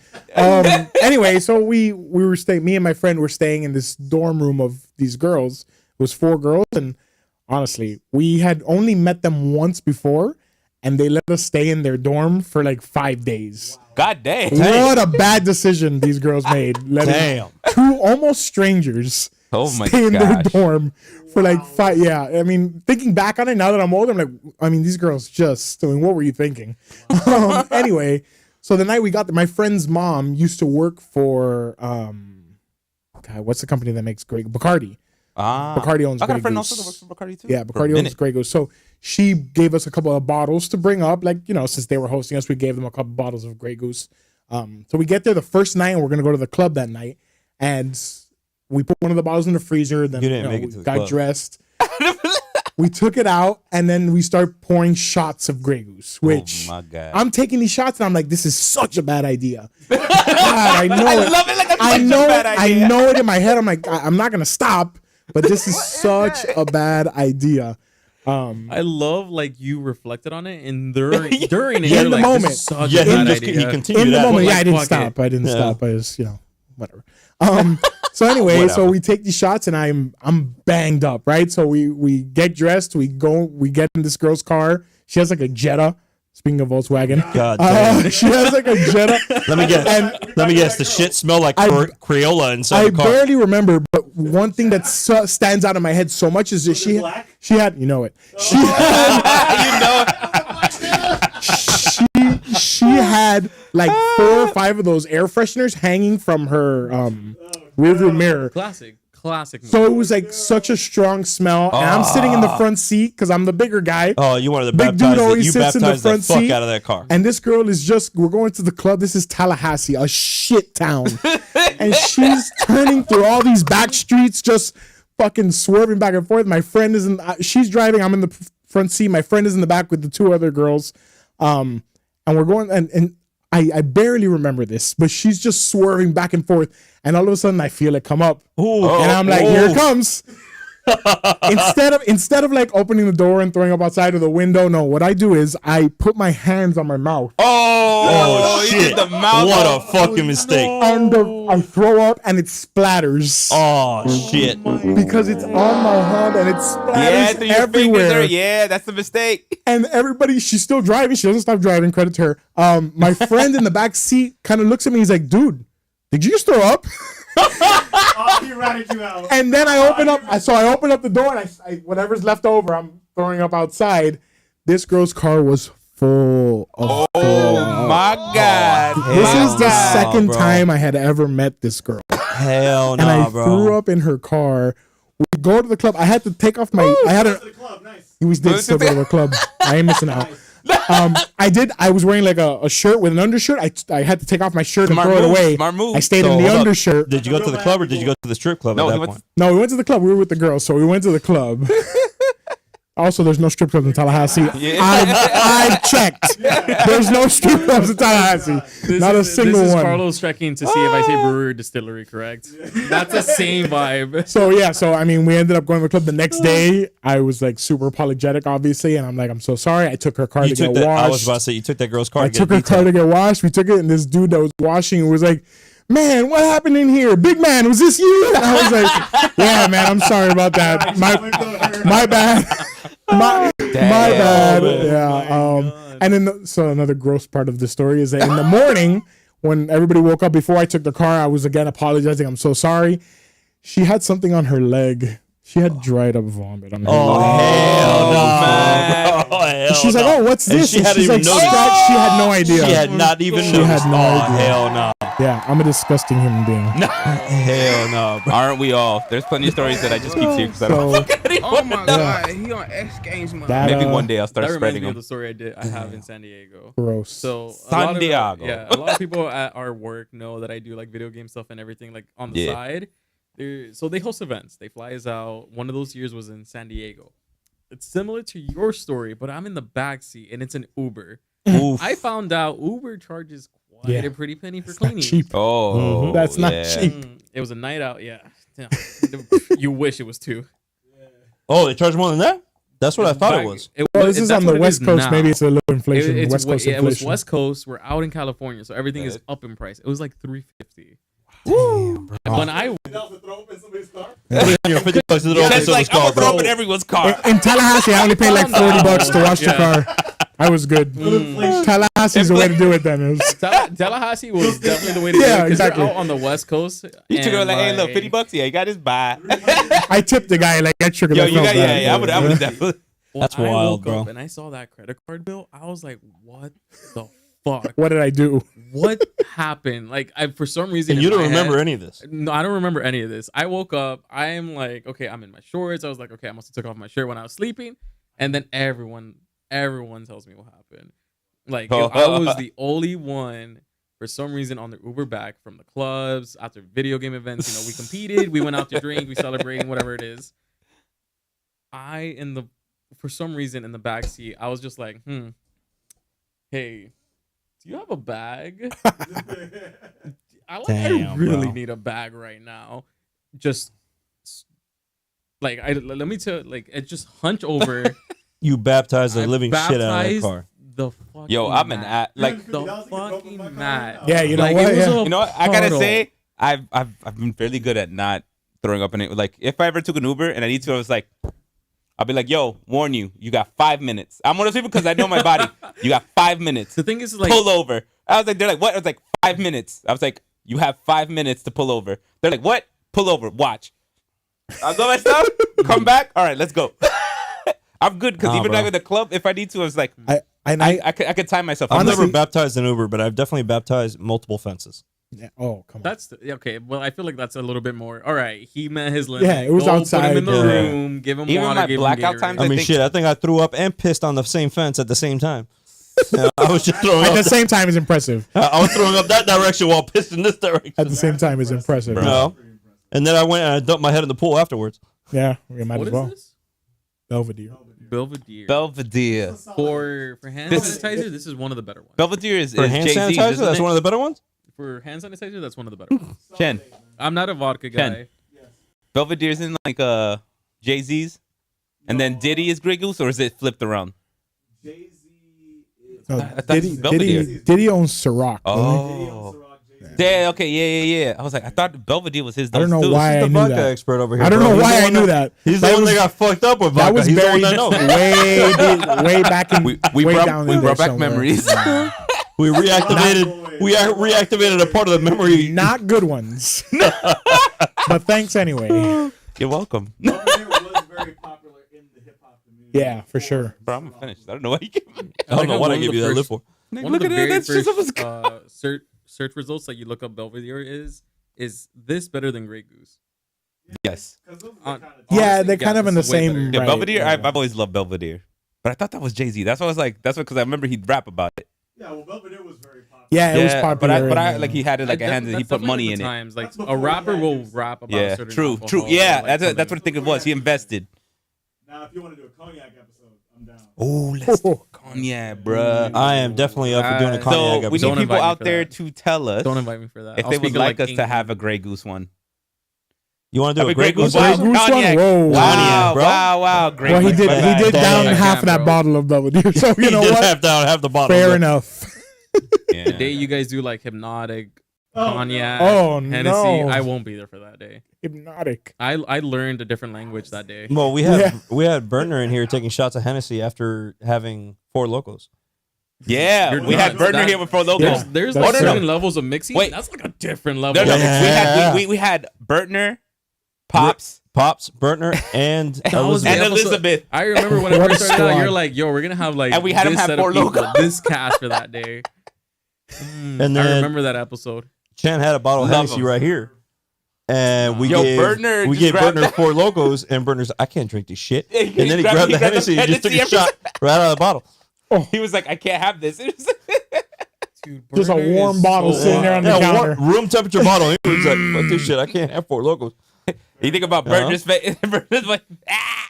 Anyway, so we were staying. Me and my friend were staying in this dorm room of these girls. It was 4 girls, and honestly, we had only met them once before, and they let us stay in their dorm for like 5 days. God damn. What a bad decision these girls made. Letting Damn. 2 almost strangers Oh my stay in their gosh. dorm for like 5. Yeah, I mean, thinking back on it now that I'm older, I'm like, I mean, these girls just. I mean, what were you thinking? Anyway, so the night we got there, my friend's mom used to work for God, what's the company that makes Grey Bacardi? Bacardi owns I got a Grey friend Goose. also that works for Bacardi too. Yeah, For a Bacardi owns minute. Grey Goose. So she gave us a couple of bottles to bring up, like, since they were hosting us, we gave them a couple bottles of Grey Goose. So we get there the first night, and we're gonna go to the club that night, and we put one of the bottles in the freezer. Then You didn't make it to the got club. dressed. We took it out, and then we start pouring shots of Grey Goose, which Oh my God. I'm taking these shots, and I'm like, this is such a bad idea. God, I know I it. love it like that's I such know a bad it. idea. I know it in my head. I'm like, I'm not gonna stop, but this is such a bad idea. I love like you reflected on it and during it, In you're the like, moment. this is such Yeah, a bad he idea. continued In the that. moment, yeah, I Like, didn't fuck stop. I didn't Yeah. stop. I just, whatever. So anyway, so Whatever. we take these shots and I'm banged up, right? So we get dressed, we get in this girl's car. She has like a Jetta. Speaking of Volkswagen, God damn. she has like a Jetta. Let me guess. The shit smell like Crayola inside I the car. barely remember, but one thing that stands out in my head so much is that she had, you know it. She had, she had like 4 or 5 of those air fresheners hanging from her rearview mirror. Classic. So it was like such a strong smell, and I'm sitting in the front seat because I'm the bigger guy. Oh, you wanted to Big dude baptize always you sits in the baptized the front fuck seat. out of that car. And this girl is we're going to the club. This is Tallahassee, a shit town. And she's turning through all these back streets, just fucking swerving back and forth. My friend is she's driving. I'm in the front seat. My friend is in the back with the 2 other girls. And we're going, and I barely remember this, but she's just swerving back and forth. And all of a sudden I feel it come up. Ooh. And I'm like, here it comes. instead of like opening the door and throwing up outside of the window, no, what I do is I put my hands on my mouth. Oh, you shit. did the mouth. What a fucking mistake. And I throw up and it splatters. Oh, shit. Because it's on my hand and it splatters through your fingers everywhere. there. Yeah, that's the mistake. And everybody, she's still driving. She doesn't stop driving. Credit to her. My friend in the back seat kind of looks at me. He's like, dude, did you just throw up? Oh, he ratted you out. And then I open up. So I open up the door and I whatever's left over, I'm throwing up outside. This girl's car was full of Oh my God. This is the Hell second bro. time I had ever met this girl. Hell And I no, bro. threw up in her car. We go to the club. I had to take off my. I had To a. the club, nice. We did still go to the club. I ain't missing out. I was wearing like a shirt with an undershirt. I had to take off my shirt Smart and throw move, it away. smart move. I stayed So, in the hold up. undershirt. Did you go to the club or did you go to the strip club No, at he that went point? No, we went to the club. We were with the girls, so we went to the club. Also, there's no strip clubs in Tallahassee. Yeah. I've checked. There's no strip clubs in Tallahassee. Not a single This is one. Carlos checking to see if I say brewery or distillery correct. That's the same vibe. So I mean, we ended up going to the club the next day. I was like super apologetic, obviously, and I'm like, I'm so sorry. I took her car You to took get that. washed. I was about to say you took that girl's car. I to get took her car to detailed. get washed. We took it, and this dude that was washing was like, "Man, what happened in here? Big man, was this you?" And I was like, "Yeah, man, I'm sorry about that. My bad. My bad." man. Yeah. And then so another gross part of the story is that in the morning when everybody woke up before I took the car, I was again apologizing. I'm so sorry. She had something on her leg. She had dried up vomit on her Oh, leg. hell no, man. bro. Hell She's like, no. "Oh, what's And this?" she And hadn't she's even like, noticed. "Scratch." She had no idea. She had not even She noticed. had no Oh, idea. hell no. Yeah, I'm a disgusting human being. Hell no, bro. Aren't we all? There's plenty of stories that I just keep secret because I don't. So Oh my God, he on X Games, man. that, Maybe one day I'll start That reminds spreading me of them. the story I have in San Diego. gross. So San Diego. A lot of people at our work know that I do like video game stuff and everything like on the Yeah. side. So they host events. They fly us out. One of those years was in San Diego. It's similar to your story, but I'm in the back seat and it's an Uber. Oof. I found out Uber charges quite Yeah. a pretty penny for It's not cleaning. cheap. Oh, That's not yeah. cheap. It was a night out. Yeah. You wish it was 2. Oh, they charge more than that? That's what I thought it was. Well, this is on the West Coast. Maybe it's a little inflation. It's West Coast it was inflation. West Coast. We're out in California, so everything is up in price. It was like $350. Damn, bro. When I Enough to throw up in somebody's car? Your 50 bucks is That's the like, I'm car, gonna throw bro. up in everyone's car. In Tallahassee, I only paid like $40 to wash the car. I was good. Tallahassee's the way to do it then. It was, Tallahassee was definitely the way to do Yeah, it because exactly. you're out on the West Coast. You took her and, like, hey, look, 50 bucks? Yeah, you got his buy. I tipped the guy like extra. 'cause Yo, I you felt got, bad. yeah, I would definitely. when That's I wild, woke up bro. and I saw that credit card bill, I was like, what the fuck? What did I do? What happened? Like, for some reason, And you in don't my remember head- any of this. No, I don't remember any of this. I woke up. I am like, okay, I'm in my shorts. I was like, okay, I must have took off my shirt when I was sleeping. And then everyone tells me what happened. Like, I was the only one for some reason on the Uber back from the clubs after video game events. You know, we competed, we went out to drink, we celebrating, whatever it is. For some reason in the back seat, I was just like, hey, do you have a bag? I Damn, really bro. need a bag right now. Just like let me tell like it just hunch over. You baptized the I living shit out of that baptized car. the fucking Yo, I'm an mat. like, The fucking mat. Yeah, you know Like, what? it was Yeah. a you know what? I gotta puddle. say, I've been fairly good at not throwing up in it. Like if I ever took an Uber and I need to, I was like, I'll be like, yo, warn you, you got 5 minutes. I'm one of those people because I know my body. You got 5 minutes. The thing is, like, pull over. I was like, they're like, what? I was like, 5 minutes. I was like, you have 5 minutes to pull over. They're like, what? Pull over. Watch. I'll go myself. Come back. All right, let's go. I'm good because even like at the club, if I need to, I was like, I could time myself. I've never baptized an Uber, but I've definitely baptized multiple fences. Yeah. Oh, come on. That's okay. Well, I feel like that's a little bit more. All right, he met his limit. Yeah, it was Go outside. Put him in the Yeah. room. Give him Even water. my give blackout him times, I mean, think- shit, I think I threw up and pissed on the same fence at the same time. Yeah, I was just throwing At up. the same time is impressive. I was throwing up that direction while pissed in this direction. At the same time is impressive. No. And then I went and I dumped my head in the pool afterwards. Yeah, we might What as is well. this? Belvedere. Belvedere. Belvedere. For hand This- sanitizer, this is one of the better ones. Belvedere is For hand Jay-Z's, sanitizer, isn't that's it? one of the better ones? For hand sanitizer, that's one of the better ones. Chen. I'm not a vodka Ken. guy. Belvedere's in like Jay-Z's, and then Diddy is Grey Goose, or is it flipped around? No, I thought it was Belvedere. Diddy owns Ciroc. Oh. Yeah, okay, yeah. I was like, I thought Belvedere was his. I don't know too. why He's I the knew vodka that. expert over here. I don't bro. know He's why the I one knew that. He's the That one that was- got fucked up with vodka. That was He's the one buried that knows. way back in. We way brought down we in brought there back somewhere. memories. We reactivated a part of the memory. Not good ones. But thanks anyway. You're welcome. Belvedere was very popular in the hip hop community. Yeah, for sure. Bro, I'm finished. I don't know why you give me. I don't know what I gave you that lip for. One Look of at the that. very That's just first almost search results that you look up Belvedere is this better than Grey Goose? Yes. Yeah, they're kind of in the this is way same. better. Yeah, right, Belvedere. yeah. I've always loved Belvedere, but I thought that was Jay-Z. That's why I was like, that's because I remember he'd rap about it. Yeah, well, Belvedere was very popular. Yeah, it was Yeah, popular. but I in, like he had it like a hand and he put money in it. Times like That's a before rapper he will had rap about Yeah, a certain true. alcohol, Yeah, like, that's what I think it was. He invested. Now, if you want to do a cognac episode, I'm down. Oh, let's do cognac, bruh. I am definitely up for doing a So, cognac So we episode. need Don't people invite me out for there that. to tell us Don't invite me for that. if I'll they would speak like us to English. have a Grey Goose one. You want to do Have a a Grey Grey Goose? Goose Grey one? Goose one? Cognac. Whoa. Wow, Cognac, bro. wow. Great. Well, he one. did. My He bad. did down Damn, half of that bro. bottle of Belvedere. So you He know did what? have the bottle. Fair but- enough. Yeah. The day you guys do like hypnotic, cognac, Oh, Hennessy, no. I won't be there for that day. Hypnotic. I learned a different language that day. Well, we had Berner in here taking shots of Hennessy after having 4 Locos. Yeah, You're we had nuts. Burner That- here with Pro Loco. Yeah. There's That's like true. certain levels of mixing. Wait. That's like a different level. No, Yeah. we had Burtner, Pops, Pops, Berner, and That was the and episode- Elizabeth. I remember when I What a first started out, squad. you're like, yo, we're gonna have like And we had him this have set 4 of people, Locos. this cast for that day. And I then remember that episode. Chan had a bottle of Love Hennessy him. right here. And we Yo, gave Berner we just gave grabbed Berner that. 4 Locos, and Berner's I can't drink this shit. Yeah, And then he grabbed the Hennessy and just took a Hennessy shot right out of the bottle. He was like, I can't have this. It was- Dude, Just a Burner warm is bottle so sitting there on the Yeah, counter. room temperature bottle. He was like, fuck this shit. I can't have 4 Locos. you think about Uh-huh. Burner's face. Burner's like, ah.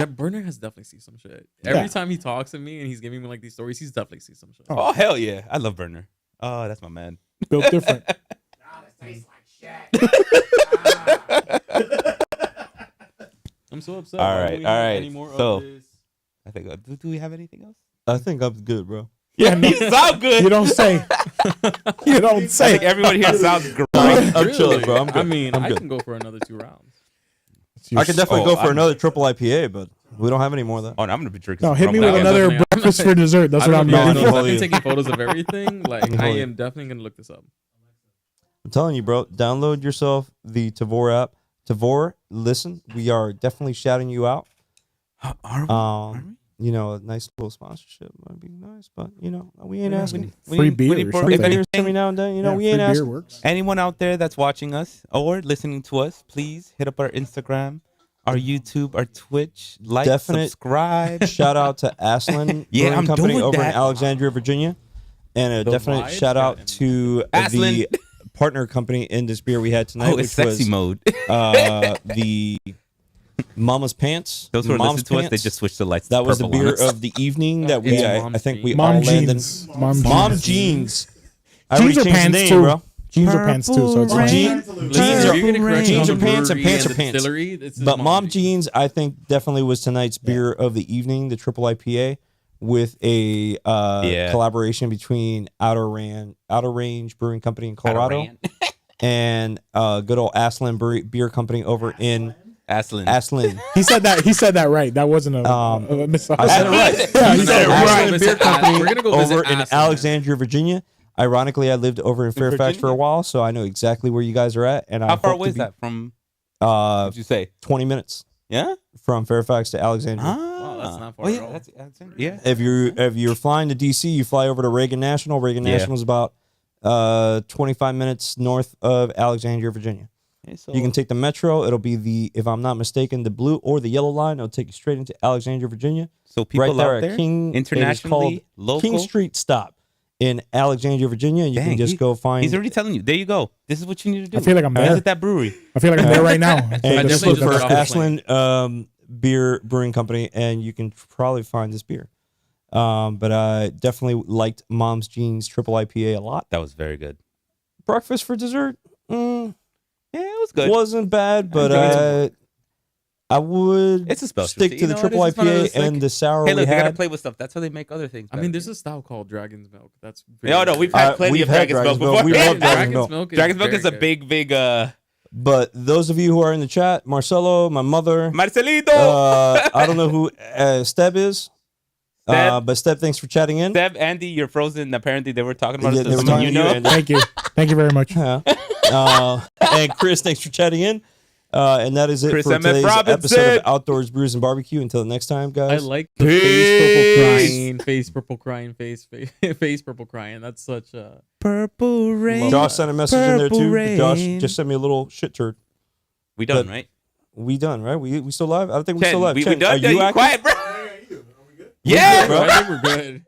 Burner has definitely seen some shit. Every time he talks to me and he's giving me like these stories, he's definitely seen some shit. Oh, hell yeah. I love Burner. Oh, that's my man. Built different. I'm so upset. All Why right, don't we all have right. any more of So- this? I think, do we have anything else? I think I'm good, bro. Yeah, he sound good. You don't say. You don't I say. think everyone here sounds great. I'm chilling, bro. I'm good. I mean, I'm I good. can go for another 2 rounds. I could definitely Oh, go for I'm- another triple IPA, but we don't have any more of that. Oh, no, I'm gonna be drinking. No, some hit me rum with now. another definitely- breakfast for dessert. That's I what don't I'm know, doing. no, I've no. been taking photos of everything. Like, I Holy. am definitely gonna look this up. I'm telling you, bro. Download yourself the Tavor app. Tavor, listen. We are definitely shouting you out. Are we? You know, a nice little sponsorship might be nice, but you know, we ain't asking. Free beer or Free something. beers every now and then. You know, Yeah, we free ain't beer asking. works. Anyone out there that's watching us or listening to us, please hit up our Instagram, our YouTube, our Twitch, like, Definite- subscribe. Shout out to Aslan Yeah, Brewing I'm Company doing over in that. Alexandria, Virginia, and a The definite wide shout out stratum. to Aslan. the partner company in this beer we had tonight, Oh, it's which sexy was mode. the Mama's Pants. Those who are Mom's listening to us, they Pants. just switched the lights. That was the purple on beer us. of the evening that we, It's I Mom's think we jeans. all Mom landed. jeans. Mom Mom jeans. jeans. I Jeans already or changed the pants name, too. bro. Jeans or pants too. So it's fine. Jeans Listen, are- if you're gonna correct me jeans on are the pants and brewery pants and are the pants. distillery, this is But Mom jeans. Jeans, I think, definitely was tonight's beer of the evening, the triple IPA, with a Yeah. collaboration between Outer Range Brewing Company in Colorado and good old Aslan Beer Company over in Aslan. Aslan. He said that right. That wasn't a misogyny. I said it right. Yeah, he You said it said it right. right. Aslan Beer Company We're gonna go visit over in Aslan. Alexandria, Virginia. Ironically, I lived over in Fairfax for a Virginia? while, so I know exactly where you guys are at. And I How far hope away to is be, that from? Uh, What'd you say? 20 minutes Yeah. from Fairfax to Alexandria. Ah, that's not far Oh at yeah, all. that's yeah. If you're flying to DC, you fly over to Reagan National. Reagan Yeah. National is about 25 minutes north of Alexandria, Virginia. Okay, so You can take the metro. It'll be if I'm not mistaken, the blue or the yellow line. It'll take you straight into Alexandria, Virginia. so people right there out at there, King, internationally, it is called local. King Street Stop in Alexandria, Virginia. You Dang, can just go find. He's already telling you. There you go. This is what you need to do. I feel like I'm there. Visit that brewery. I feel like I'm there right now. and just look definitely for just got off the Aslan Beer Brewing Company, and you can probably find this beer. But I definitely liked Mom's Jeans Triple IPA a lot. That was very good. Breakfast for dessert Yeah, it was good. wasn't bad, but enjoyed I would It's a specialty. stick to You the know what? triple This is one of IPA those, like- and the sour Hey, look, we they gotta had. play with stuff. That's how they make other things. I better. mean, there's a style called Dragon's Milk. That's No, no, we've had plenty we've of had Dragon's Milk Dragon's Milk. before. We love Dragon's Dragon's Milk. Milk. Dragon's Milk very is a good. big. But those of you who are in the chat, Marcelo, my mother, Marcelito. I don't know who Steb is, Steb. but Steb, thanks for chatting in. Deb, Andy, you're frozen. Apparently, they were talking about Yeah, it. they were Someone talking you to you, know. Andy. Thank you very much. Yeah. And Chris, thanks for chatting in. And that is it Chris for M.F. today's episode Robinson. of Outdoors Brews and Barbecue. Until the next time, I guys. like the face purple crying, face purple crying. That's such a Purple rain. Josh sent a message in there Purple too. Josh rain. just sent me a little shit turd. We done, But- right? We done, right? We still live? I don't think we Chen, still live. we Chen, done? are Yeah, you you active? quiet, bro. Are we good? Yeah, bro. I think we're good.